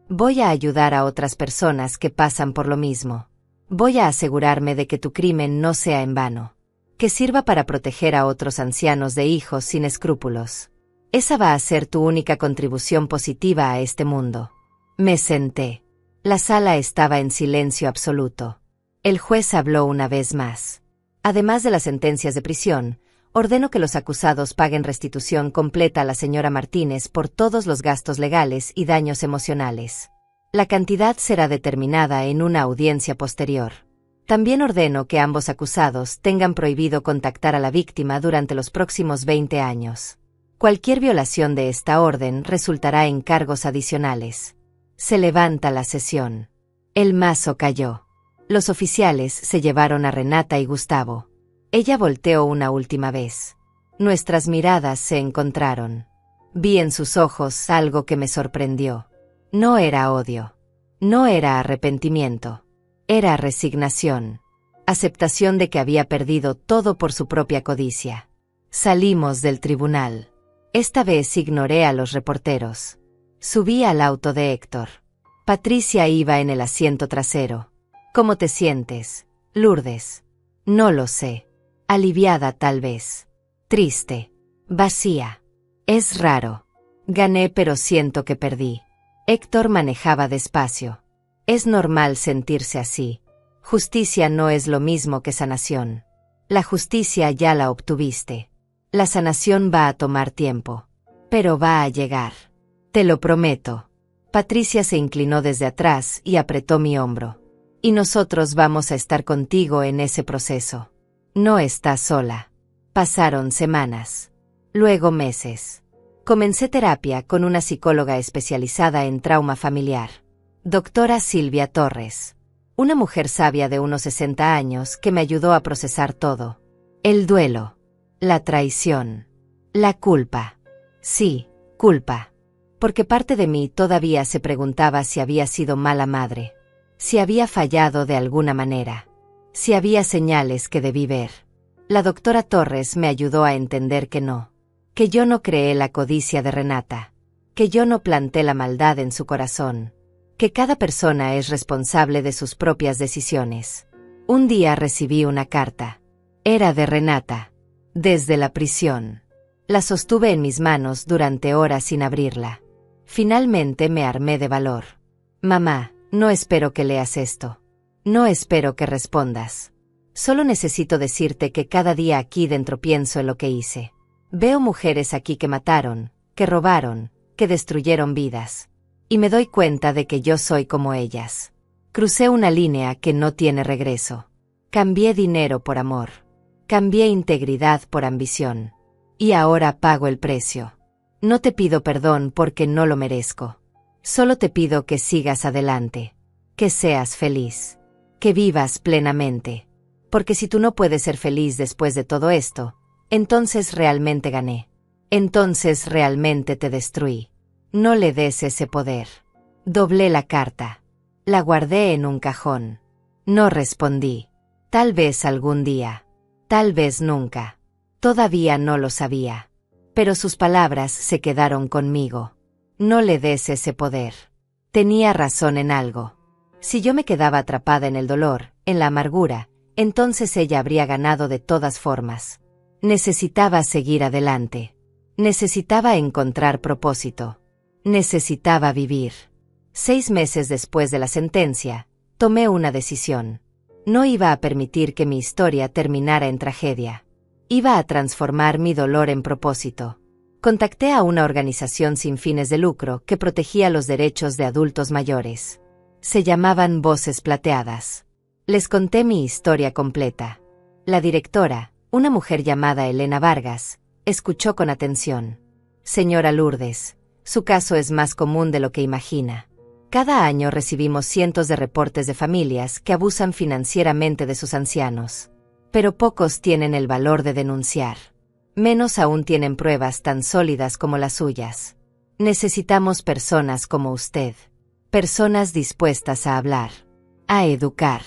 Voy a ayudar a otras personas que pasan por lo mismo. Voy a asegurarme de que tu crimen no sea en vano. Que sirva para proteger a otros ancianos de hijos sin escrúpulos. Esa va a ser tu única contribución positiva a este mundo. Me senté. La sala estaba en silencio absoluto. El juez habló una vez más. Además de las sentencias de prisión, ordeno que los acusados paguen restitución completa a la señora Martínez por todos los gastos legales y daños emocionales. La cantidad será determinada en una audiencia posterior. También ordeno que ambos acusados tengan prohibido contactar a la víctima durante los próximos 20 años. Cualquier violación de esta orden resultará en cargos adicionales. Se levanta la sesión. El mazo cayó. Los oficiales se llevaron a Renata y Gustavo. Ella volteó una última vez. Nuestras miradas se encontraron. Vi en sus ojos algo que me sorprendió. No era odio. No era arrepentimiento. Era resignación. Aceptación de que había perdido todo por su propia codicia. Salimos del tribunal. Esta vez ignoré a los reporteros. Subí al auto de Héctor. Patricia iba en el asiento trasero. ¿Cómo te sientes, Lourdes? No lo sé. Aliviada tal vez. Triste. Vacía. Es raro. Gané pero siento que perdí. Héctor manejaba despacio. Es normal sentirse así. Justicia no es lo mismo que sanación. La justicia ya la obtuviste. La sanación va a tomar tiempo. Pero va a llegar. Te lo prometo. Patricia se inclinó desde atrás y apretó mi hombro. Y nosotros vamos a estar contigo en ese proceso. No estás sola. Pasaron semanas. Luego meses. Comencé terapia con una psicóloga especializada en trauma familiar. Doctora Silvia Torres. Una mujer sabia de unos 60 años que me ayudó a procesar todo. El duelo. La traición. La culpa. Sí, culpa. Porque parte de mí todavía se preguntaba si había sido mala madre. Si había fallado de alguna manera. Si había señales que debí ver. La doctora Torres me ayudó a entender que no. Que yo no creé la codicia de Renata. Que yo no planté la maldad en su corazón. Que cada persona es responsable de sus propias decisiones. Un día recibí una carta. Era de Renata. Desde la prisión. La sostuve en mis manos durante horas sin abrirla. Finalmente me armé de valor. Mamá, no espero que leas esto. No espero que respondas. Solo necesito decirte que cada día aquí dentro pienso en lo que hice. Veo mujeres aquí que mataron, que robaron, que destruyeron vidas. Y me doy cuenta de que yo soy como ellas. Crucé una línea que no tiene regreso. Cambié dinero por amor. Cambié integridad por ambición. Y ahora pago el precio. No te pido perdón porque no lo merezco. Solo te pido que sigas adelante. Que seas feliz. Que vivas plenamente. Porque si tú no puedes ser feliz después de todo esto, entonces realmente gané. Entonces realmente te destruí. No le des ese poder. Doblé la carta. La guardé en un cajón. No respondí. Tal vez algún día. Tal vez nunca. Todavía no lo sabía. Pero sus palabras se quedaron conmigo. No le des ese poder. Tenía razón en algo. Si yo me quedaba atrapada en el dolor, en la amargura, entonces ella habría ganado de todas formas. Necesitaba seguir adelante. Necesitaba encontrar propósito. Necesitaba vivir. 6 meses después de la sentencia, tomé una decisión. No iba a permitir que mi historia terminara en tragedia. Iba a transformar mi dolor en propósito. Contacté a una organización sin fines de lucro que protegía los derechos de adultos mayores. Se llamaban Voces Plateadas. Les conté mi historia completa. La directora, una mujer llamada Elena Vargas, escuchó con atención. Señora Lourdes, su caso es más común de lo que imagina. Cada año recibimos cientos de reportes de familias que abusan financieramente de sus ancianos. Pero pocos tienen el valor de denunciar. Menos aún tienen pruebas tan sólidas como las suyas. Necesitamos personas como usted. Personas dispuestas a hablar, a educar,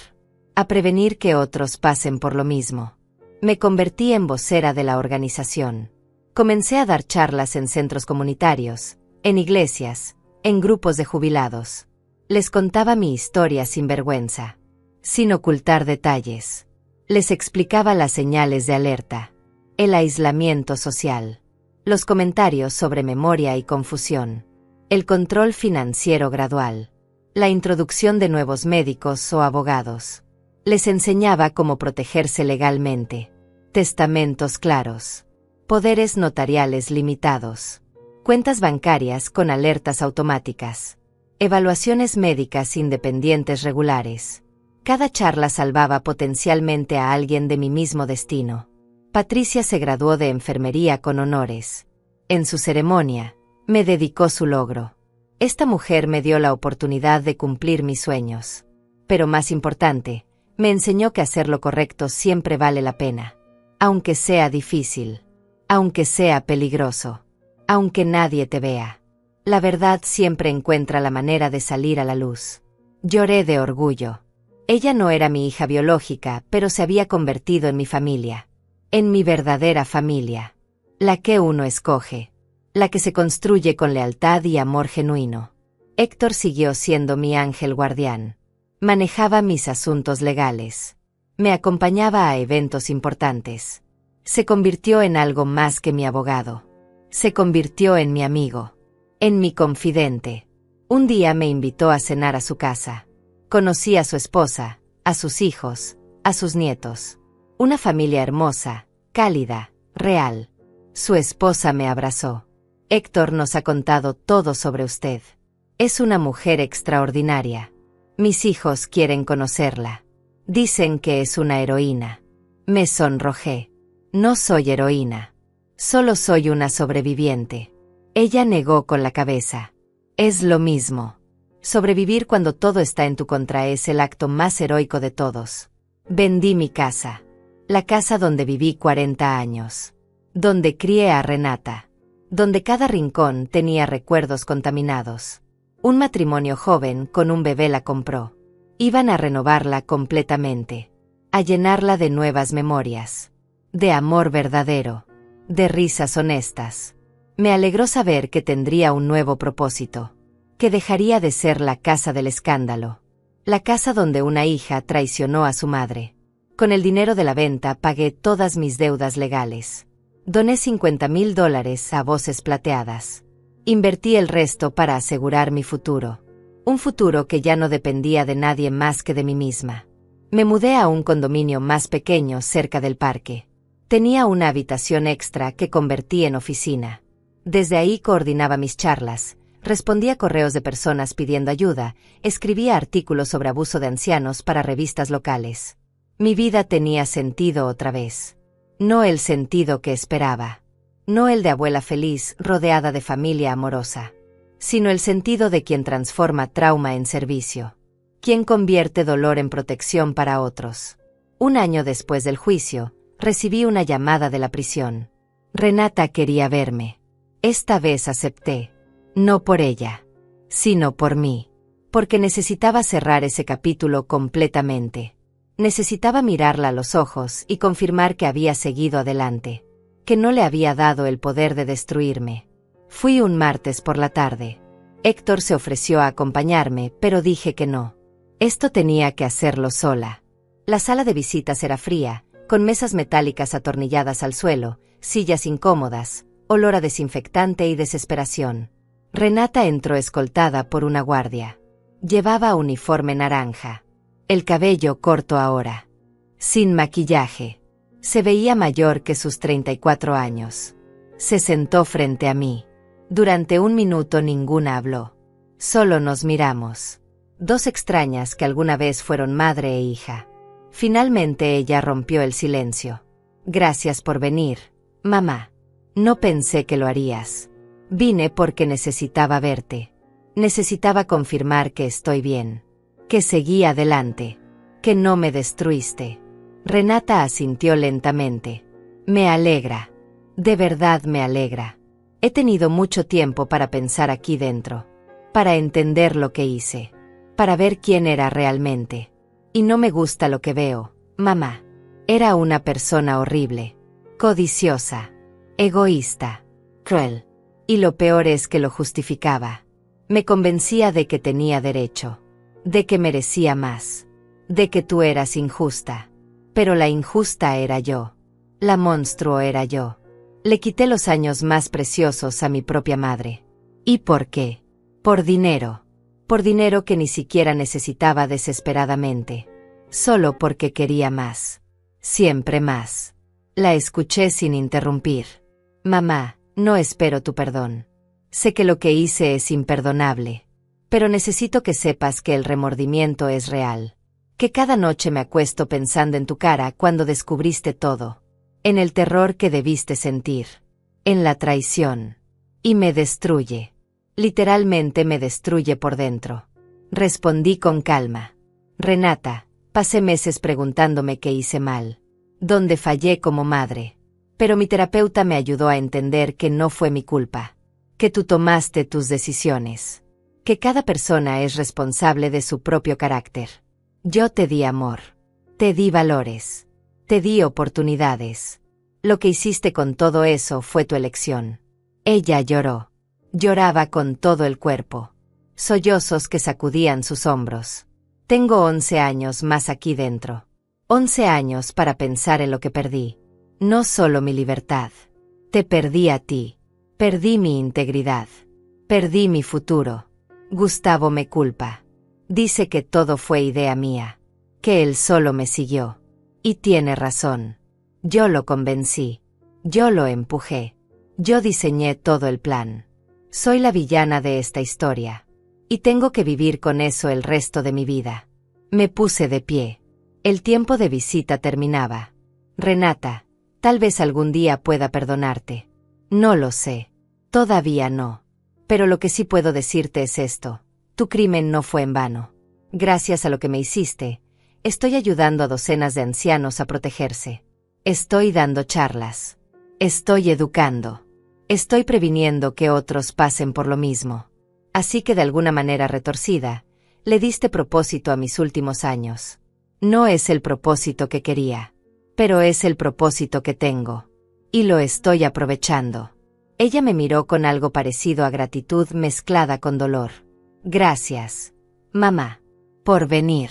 a prevenir que otros pasen por lo mismo. Me convertí en vocera de la organización. Comencé a dar charlas en centros comunitarios, en iglesias, en grupos de jubilados. Les contaba mi historia sin vergüenza, sin ocultar detalles. Les explicaba las señales de alerta, el aislamiento social, los comentarios sobre memoria y confusión, el control financiero gradual, la introducción de nuevos médicos o abogados. Les enseñaba cómo protegerse legalmente, testamentos claros, poderes notariales limitados, cuentas bancarias con alertas automáticas. Evaluaciones médicas independientes regulares. Cada charla salvaba potencialmente a alguien de mi mismo destino. Patricia se graduó de enfermería con honores. En su ceremonia, me dedicó su logro. Esta mujer me dio la oportunidad de cumplir mis sueños. Pero más importante, me enseñó que hacer lo correcto siempre vale la pena. Aunque sea difícil. Aunque sea peligroso. Aunque nadie te vea. La verdad siempre encuentra la manera de salir a la luz. Lloré de orgullo. Ella no era mi hija biológica, pero se había convertido en mi familia. En mi verdadera familia. La que uno escoge. La que se construye con lealtad y amor genuino. Héctor siguió siendo mi ángel guardián. Manejaba mis asuntos legales. Me acompañaba a eventos importantes. Se convirtió en algo más que mi abogado. Se convirtió en mi amigo. En mi confidente. Un día me invitó a cenar a su casa. Conocí a su esposa, a sus hijos, a sus nietos. Una familia hermosa, cálida, real. Su esposa me abrazó. Héctor nos ha contado todo sobre usted. Es una mujer extraordinaria. Mis hijos quieren conocerla. Dicen que es una heroína. Me sonrojé. No soy heroína. Solo soy una sobreviviente. Ella negó con la cabeza. Es lo mismo. Sobrevivir cuando todo está en tu contra es el acto más heroico de todos. Vendí mi casa. La casa donde viví 40 años. Donde crié a Renata. Donde cada rincón tenía recuerdos contaminados. Un matrimonio joven con un bebé la compró. Iban a renovarla completamente. A llenarla de nuevas memorias. De amor verdadero. De risas honestas. Me alegró saber que tendría un nuevo propósito. Que dejaría de ser la casa del escándalo. La casa donde una hija traicionó a su madre. Con el dinero de la venta pagué todas mis deudas legales. Doné $50,000 a Voces Plateadas. Invertí el resto para asegurar mi futuro. Un futuro que ya no dependía de nadie más que de mí misma. Me mudé a un condominio más pequeño cerca del parque. Tenía una habitación extra que convertí en oficina. Desde ahí coordinaba mis charlas, respondía correos de personas pidiendo ayuda, escribía artículos sobre abuso de ancianos para revistas locales. Mi vida tenía sentido otra vez. No el sentido que esperaba. No el de abuela feliz rodeada de familia amorosa. Sino el sentido de quien transforma trauma en servicio. Quien convierte dolor en protección para otros. Un año después del juicio, recibí una llamada de la prisión. Renata quería verme. Esta vez acepté. No por ella, sino por mí. Porque necesitaba cerrar ese capítulo completamente. Necesitaba mirarla a los ojos y confirmar que había seguido adelante. Que no le había dado el poder de destruirme. Fui un martes por la tarde. Héctor se ofreció a acompañarme, pero dije que no. Esto tenía que hacerlo sola. La sala de visitas era fría, con mesas metálicas atornilladas al suelo, sillas incómodas, olor a desinfectante y desesperación. Renata entró escoltada por una guardia. Llevaba uniforme naranja. El cabello corto ahora. Sin maquillaje. Se veía mayor que sus 34 años. Se sentó frente a mí. Durante un minuto ninguna habló. Solo nos miramos. Dos extrañas que alguna vez fueron madre e hija. Finalmente ella rompió el silencio. Gracias por venir, mamá. No pensé que lo harías. Vine porque necesitaba verte. Necesitaba confirmar que estoy bien. Que seguí adelante. Que no me destruiste. Renata asintió lentamente. Me alegra. De verdad me alegra. He tenido mucho tiempo para pensar aquí dentro. Para entender lo que hice. Para ver quién era realmente. Y no me gusta lo que veo, mamá. Era una persona horrible. Codiciosa. Egoísta. Cruel. Y lo peor es que lo justificaba. Me convencía de que tenía derecho. De que merecía más. De que tú eras injusta. Pero la injusta era yo. La monstruo era yo. Le quité los años más preciosos a mi propia madre. ¿Y por qué? Por dinero. Por dinero que ni siquiera necesitaba desesperadamente. Solo porque quería más. Siempre más. La escuché sin interrumpir. Mamá, no espero tu perdón. Sé que lo que hice es imperdonable. Pero necesito que sepas que el remordimiento es real. Que cada noche me acuesto pensando en tu cara cuando descubriste todo. En el terror que debiste sentir. En la traición. Y me destruye. Literalmente me destruye por dentro. Respondí con calma. Renata, pasé meses preguntándome qué hice mal. Dónde fallé como madre. Pero mi terapeuta me ayudó a entender que no fue mi culpa. Que tú tomaste tus decisiones. Que cada persona es responsable de su propio carácter. Yo te di amor. Te di valores. Te di oportunidades. Lo que hiciste con todo eso fue tu elección. Ella lloró. Lloraba con todo el cuerpo. Sollozos que sacudían sus hombros. Tengo 11 años más aquí dentro. 11 años para pensar en lo que perdí. No solo mi libertad. Te perdí a ti. Perdí mi integridad. Perdí mi futuro. Gustavo me culpa. Dice que todo fue idea mía. Que él solo me siguió. Y tiene razón. Yo lo convencí. Yo lo empujé. Yo diseñé todo el plan. Soy la villana de esta historia. Y tengo que vivir con eso el resto de mi vida. Me puse de pie. El tiempo de visita terminaba. Renata, tal vez algún día pueda perdonarte. No lo sé. Todavía no. Pero lo que sí puedo decirte es esto. Tu crimen no fue en vano. Gracias a lo que me hiciste, estoy ayudando a docenas de ancianos a protegerse. Estoy dando charlas. Estoy educando. Estoy previniendo que otros pasen por lo mismo. Así que de alguna manera retorcida, le diste propósito a mis últimos años. No es el propósito que quería, pero es el propósito que tengo. Y lo estoy aprovechando. Ella me miró con algo parecido a gratitud mezclada con dolor. Gracias, mamá, por venir,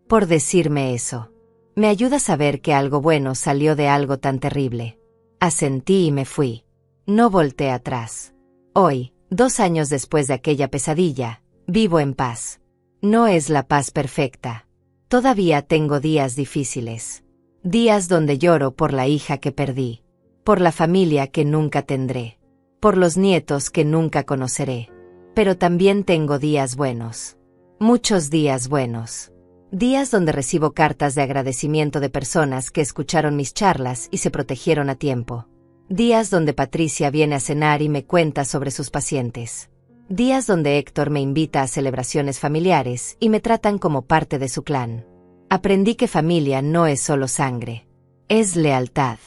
por decirme eso. Me ayuda a saber que algo bueno salió de algo tan terrible. Asentí y me fui. No volteé atrás. Hoy, 2 años después de aquella pesadilla, vivo en paz. No es la paz perfecta. Todavía tengo días difíciles. Días donde lloro por la hija que perdí. Por la familia que nunca tendré. Por los nietos que nunca conoceré. Pero también tengo días buenos. Muchos días buenos. Días donde recibo cartas de agradecimiento de personas que escucharon mis charlas y se protegieron a tiempo. Días donde Patricia viene a cenar y me cuenta sobre sus pacientes. Días donde Héctor me invita a celebraciones familiares y me tratan como parte de su clan. Aprendí que familia no es solo sangre. Es lealtad.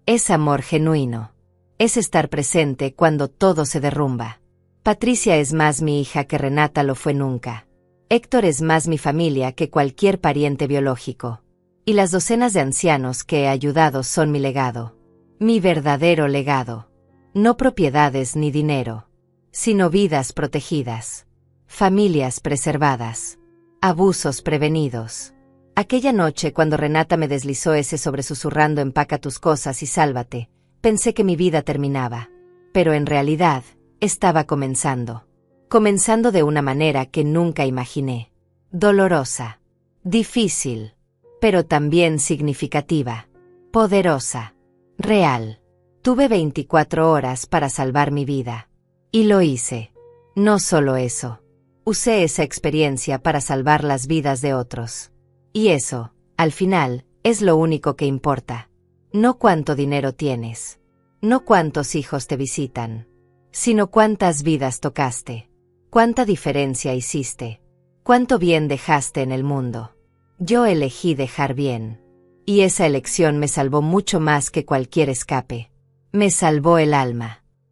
Es amor genuino. Es estar presente cuando todo se derrumba. Patricia es más mi hija que Renata lo fue nunca. Héctor es más mi familia que cualquier pariente biológico. Y las docenas de ancianos que he ayudado son mi legado. Mi verdadero legado. No propiedades ni dinero, sino vidas protegidas. Familias preservadas. Abusos prevenidos. Aquella noche cuando Renata me deslizó ese sobresusurrando empaca tus cosas y sálvate, pensé que mi vida terminaba. Pero en realidad, estaba comenzando. Comenzando de una manera que nunca imaginé. Dolorosa. Difícil. Pero también significativa. Poderosa. Real. Tuve 24 horas para salvar mi vida. Y lo hice. No solo eso. Usé esa experiencia para salvar las vidas de otros. Y eso, al final, es lo único que importa. No cuánto dinero tienes. No cuántos hijos te visitan. Sino cuántas vidas tocaste. Cuánta diferencia hiciste. Cuánto bien dejaste en el mundo. Yo elegí dejar bien. Y esa elección me salvó mucho más que cualquier escape. Me salvó el alma.